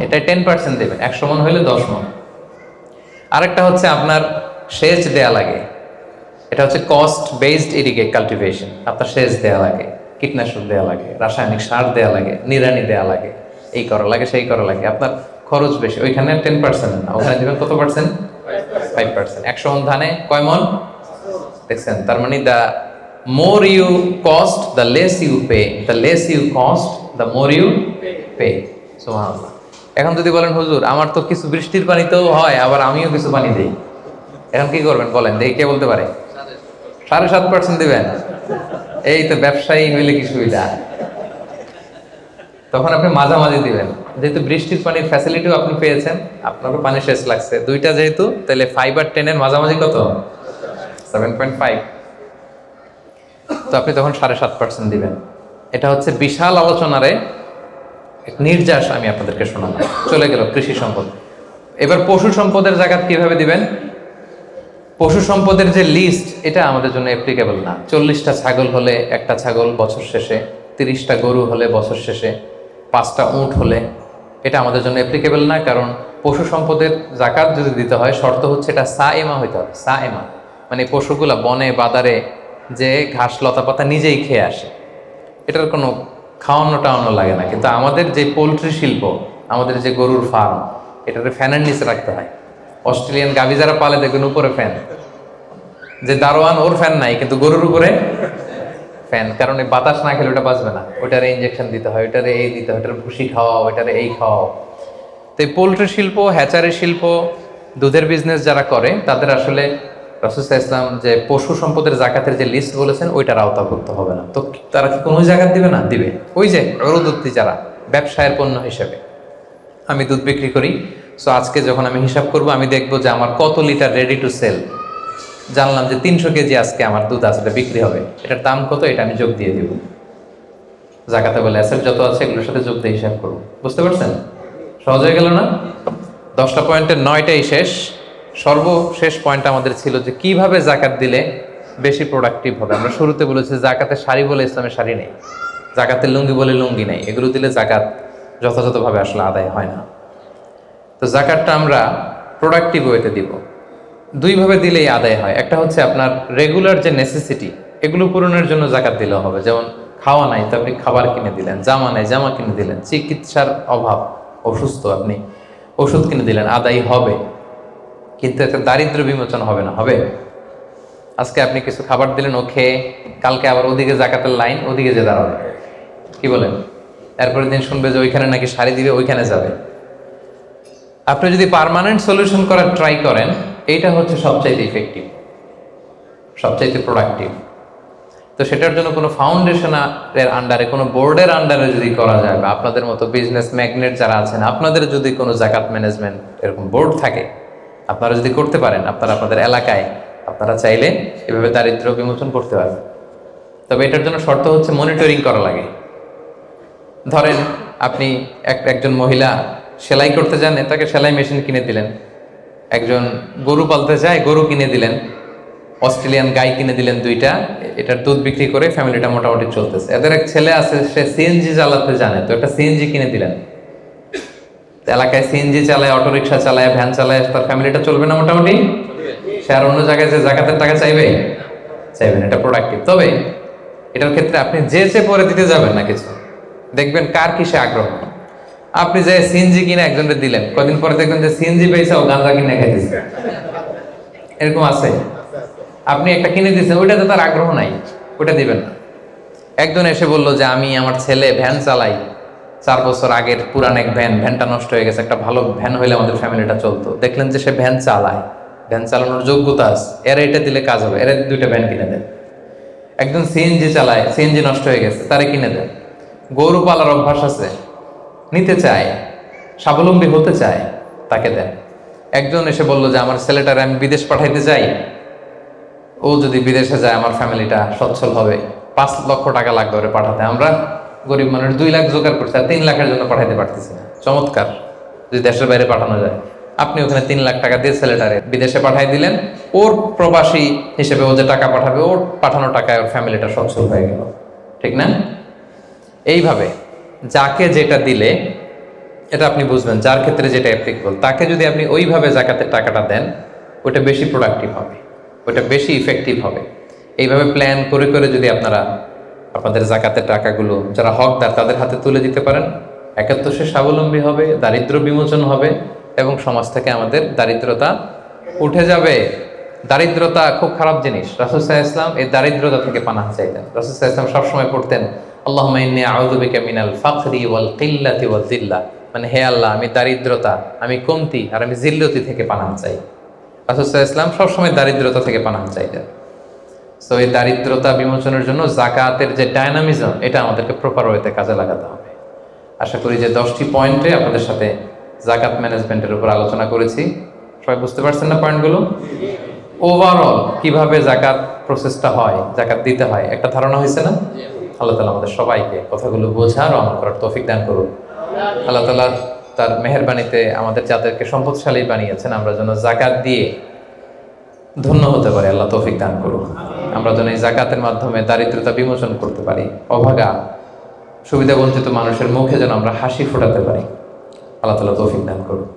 এটা 10% দেবেন। 100 মণ হইলে 10 মণ। আরেকটা হচ্ছে আপনার সেচ দেয়া লাগে, এটা হচ্ছে কস্ট বেসড ইরিগেট কাল্টিভেশন। আপনার সেচ দেয়া লাগে, কীটনাশক দেয়া লাগে, রাসায়নিক সার দেয়া লাগে, নিড়ানি দেয়া লাগে, এই করা লাগে সেই করা লাগে, আপনার খরচ বেশি। ওইখানে 10% না, ওখানে দিবেন কত পার্সেন্ট? 5%। 100 মণ ধানে কয় মণ দেখছেন? তার মানে the more you cost the less you pay, the less you cost the more you pay. সুবহানাল্লাহ। এখন যদি বলেন হুজুর আমার তো কিছু বৃষ্টির পানিতেও হয়, আবার আমিও কিছু পানি দিই, এখন কি করবেন বলেন দেখি, কে বলতে পারে? 7.5% দিবেন? এই তো ব্যবসায়ী হইলে কি সুবিধা, তখন আপনি মাঝামাঝি দিবেন। যেহেতু বৃষ্টির পানির ফ্যাসিলিটিও আপনি পেয়েছেন, আপনারও পানি শেষ লাগছে, দুইটা যেহেতু, তাহলে 5 আর 10 এর মাঝামাঝি কত? 7.5। তো আপনি তখন 7.5% দিবেন। এটা হচ্ছে বিশাল আলোচনারে এক নির্যাস আমি আপনাদেরকে শোনালাম। চলে গেল কৃষি সম্পদ। এবার পশু সম্পদের জাকাত কিভাবে দিবেন? পশু সম্পদের যে লিস্ট, এটা আমাদের জন্য অ্যাপ্লিকেবল না। 40টা ছাগল হলে একটা ছাগল বছর শেষে, 30টা গরু হলে বছর শেষে, 5টা উট হলে, এটা আমাদের জন্য অ্যাপ্লিকেবল না। কারণ পশু সম্পদের জাকাত যদি দিতে হয়, শর্ত হচ্ছে এটা সায়েমা হইতে হবে। সায়েমা মানে পশুগুলা বনে বাদারে যে ঘাস লতা পাতা নিজেই খেয়ে আসে, এটার কোনো খাওয়ানো টাওয়ানো লাগে না। কিন্তু আমাদের যে পোলট্রি শিল্প, আমাদের যে গরুর ফার্ম, এটাকে ফ্যানের নিচে রাখতে হয়। অস্ট্রেলিয়ান গাভী যারা পালে দেখবেন উপরে ফ্যান, যে দারোয়ান ওর ফ্যান নাই, কিন্তু গরুর উপরে ফ্যান। কারণ এই বাতাস না খেলে ওটা বাঁচবে না, ওইটারে ইঞ্জেকশন দিতে হয়, ওইটারে এই দিতে হয়, ওইটারে ভুসি খাওয়া, ওইটারে এই খাওয়া। তো এই পোলট্রি শিল্প, হ্যাচারি শিল্প, দুধের বিজনেস যারা করে, তাদের আসলে রাসূল সাল্লাল্লাহু আলাইহি ওয়াসাল্লাম যে পশু সম্পদের জাকাতের যে লিস্ট বলেছেন, ওইটার আওতাভুক্ত হবে না। তো তারা কি কোনো জাকাত দিবে না? দিবে। ওই যে উরুদুত্তি যারা ব্যবসায়ের পণ্য হিসেবে, আমি দুধ বিক্রি করি, সো আজকে যখন আমি হিসাব করব, আমি দেখবো যে আমার কত লিটার রেডি টু সেল, জানলাম যে 300 কেজি আজকে আমার দুধ আসলে বিক্রি হবে, এটার দাম কত, এটা আমি যোগ দিয়ে দিব। জাকাতে বলে অ্যাসেট যত আছে এগুলোর সাথে যোগ দিয়ে হিসাব করবো। বুঝতে পারছেন? সহজ হয়ে গেল না? 10টা পয়েন্টের 9টাই শেষ। সর্বশেষ পয়েন্ট আমাদের ছিল যে কিভাবে জাকাত দিলে বেশি প্রোডাক্টিভ হবে। আমরা শুরুতে বলেছি জাকাতের শাড়ি বলে ইসলামের শাড়ি নেই, জাকাতের লুঙ্গি বলে লুঙ্গি নেই, এগুলো দিলে জাকাত যথাযথভাবে আসলে আদায় হয় না। তো জাকাতটা আমরা প্রোডাক্টিভ ওয়েতে দিব। দুইভাবে দিলেই আদায় হয়। একটা হচ্ছে আপনার রেগুলার যে নেসেসিটি, এগুলো পূরণের জন্য জাকাত দিলেও হবে। যেমন খাওয়া নাই তো আপনি খাবার কিনে দিলেন, জামা নাই জামা কিনে দিলেন, চিকিৎসার অভাব, অসুস্থ আপনি ওষুধ কিনে দিলেন, আদায় হবে। কিন্তু এতে দারিদ্র বিমোচন হবে না? হবে। আজকে আপনি কিছু খাবার দিলেন, ও খেয়ে কালকে আবার ওদিকে জাকাতের লাইন, ওদিকে যে দাঁড়াবে, কি বলেন? এরপরের দিন শুনবে যে ওইখানে নাকি শাড়ি দিবে, ওইখানে যাবে। আপনি যদি পার্মানেন্ট সলিউশন করার ট্রাই করেন, এইটা হচ্ছে সবচাইতে ইফেক্টিভ, সবচাইতে প্রোডাক্টিভ। তো সেটার জন্য কোনো ফাউন্ডেশনের আন্ডারে, কোনো বোর্ডের আন্ডারে যদি করা যায়, বা আপনাদের মতো বিজনেস ম্যাগনেট যারা আছেন, আপনাদের যদি কোনো জাকাত ম্যানেজমেন্ট এরকম বোর্ড থাকে, আপনারা যদি করতে পারেন, আপনারা আপনাদের এলাকায় আপনারা চাইলে এভাবে দারিদ্র্য বিমোচন করতে পারবেন। তবে এটার জন্য শর্ত হচ্ছে মনিটরিং করা লাগে। ধরেন আপনি একজন মহিলা সেলাই করতে জানে, তাকে সেলাই মেশিন কিনে দিলেন। একজন গরু পালতে চায়, গরু কিনে দিলেন। অস্ট্রেলিয়ান গাই কিনে দিলেন 2টা, এটার দুধ বিক্রি করে ফ্যামিলিটা মোটামুটি চলতেছে। এদের এক ছেলে আছে, সে সিএনজি চালাতে জানে, তো একটা সিএনজি কিনে দিলেন। এলাকায় সিএনজি চালায়, অটোরিকশা চালায়, ভ্যান চালায়, তার ফ্যামিলিটা চলবে না মোটামুটি? সে আর অন্য জায়গায় যে জাকাতের টাকা চাইবে? চাইবেন। এটা প্রোডাক্টিভ। তবে এটার ক্ষেত্রে আপনি যে পরে দিতে যাবেন না কিছু, দেখবেন কার কিসে আগ্রহ। আপনি যে সিএনজি কিনে একজনকে দিলেন, কদিন পরে দেখবেন যে সিএনজি পেয়েছে, ও গাঁজা কিনে খাইতেছে। এরকম আছে। আপনি একটা কিনে দিচ্ছেন, ওইটাতে তার আগ্রহ নাই, ওটা দিবেন না। একজন এসে বললো যে আমি আমার ছেলে ভ্যান চালাই, 4 বছর আগের পুরান এক ভ্যান, ভ্যানটা নষ্ট হয়ে গেছে, একটা ভালো ভ্যান হইলে আমাদের ফ্যামিলিটা চলতো। দেখলেন যে সে ভ্যান চালায়, ভ্যান চালানোর যোগ্যতা আছে, এরা এটা দিলে কাজ হবে, এরা 2টা ভ্যান কিনে দেন। একজন সিএনজি চালায়, সিএনজি নষ্ট হয়ে গেছে, তারে কিনে দেন। গরু পালার অভ্যাস আছে, নিতে চায়, স্বাবলম্বী হতে চায়, তাকে দেন। একজন এসে বললো যে আমার ছেলেটারে আমি বিদেশ পাঠাইতে চাই, ও যদি বিদেশে যায় আমার ফ্যামিলিটা সচ্ছল হবে, 5 লক্ষ টাকা লাগবে ওরে পাঠাতে। আমরা গরিব মানুষ 2 লাখ জোগাড় করছি, আর 3 লাখের জন্য পাঠাইতে পারতেছি না। চমৎকার, যদি দেশের বাইরে পাঠানো যায়। আপনি ওখানে 3 লাখ টাকা দিয়ে ছেলেটারে বিদেশে পাঠাই দিলেন, ওর প্রবাসী হিসেবে ও যে টাকা পাঠাবে, ওর পাঠানো টাকায় ওর ফ্যামিলিটা সচ্ছল হয়ে গেল। ঠিক না? এইভাবে যাকে যেটা দিলে, এটা আপনি বুঝবেন, যার ক্ষেত্রে যেটা অ্যাপ্লিকেবল, তাকে যদি আপনি ওইভাবে জাকাতের টাকাটা দেন, ওটা বেশি প্রোডাক্টিভ হবে, ওটা বেশি ইফেক্টিভ হবে। এইভাবে প্ল্যান করে করে যদি আপনারা আপনাদের জাকাতের টাকাগুলো যারা হকদার তাদের হাতে তুলে দিতে পারেন, একে তো সে স্বাবলম্বী হবে, দারিদ্র্য বিমোচন হবে, এবং সমাজ থেকে আমাদের দারিদ্রতা উঠে যাবে। দারিদ্রতা খুব খারাপ জিনিস। রাসূল সাল্লাল্লাহু আলাইহি ওয়াসাল্লাম এই দারিদ্রতা থেকে পানাহ চাইতেন। রাসূল সাল্লাল্লাহু আলাইহি ওয়াসাল্লাম সবসময় পড়তেন, আল্লাহুম্মা ইন্নী আউযু বিকা মিনাল ফাকরি ওয়াল কিল্লাতি ওয়াজ জিল্লা, মানে হে আল্লাহ, আমি দারিদ্রতা, আমি কমতি আর আমি জিল্লতি থেকে পানাহ চাই। রাসূল সাল্লাল্লাহু আলাইহি ওয়াসাল্লাম সবসময় দারিদ্রতা থেকে পানাহ চাইতেন। সো এই দারিদ্রতা বিমোচনের জন্য জাকাতের যে ডায়নামিজম, এটা আমাদেরকে প্রপার ওয়েতে কাজে লাগাতে হবে। আশা করি যে 10টি পয়েন্টে আপনাদের সাথে জাকাত ম্যানেজমেন্টের উপর আলোচনা করেছি। সবাই বুঝতে পারছেন না পয়েন্টগুলো? ওভারঅল কিভাবে জাকাত প্রসেসটা হয়, জাকাত দিতে হয়, একটা ধারণা হয়েছে না? আল্লাহ তাআলা আমাদের সবাইকে কথাগুলো বোঝার ও আমল করার তৌফিক দান করুন। আল্লাহ তাআলা তার মেহেরবানিতে আমাদের যাদেরকে সম্পদশালী বানিয়েছেন, আমরা যেন জাকাত দিয়ে ধন্য হতে পারি, আল্লাহ তৌফিক দান করুন। আমরা যেন এই জাকাতের মাধ্যমে দারিদ্রতা বিমোচন করতে পারি, অভাগা সুবিধা বঞ্চিত মানুষের মুখে যেন আমরা হাসি ফোটাতে পারি, আল্লাহ তাআলা তৌফিক দান করুন।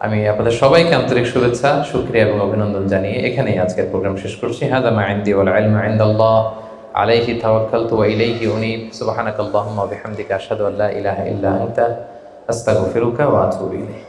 আমি আপনাদের সবাইকে আন্তরিক শুভেচ্ছা, শুকরিয়া এবং অভিনন্দন জানিয়ে এখানেই আজকের প্রোগ্রাম শেষ করছি। হাযা মা ইনদি ওয়াল ইলমু ইনদাল্লাহ আলাইহি তাওয়াক্কালতু ওয়া ইলাইহি উনীব। সুবহানাকাল্লাহুম্মা ওয়া বিহামদিকা আশহাদু আল্লা ইলাহা ইল্লা আনতা আস্তাগফিরুকা ওয়া আতুবু ইলাইক।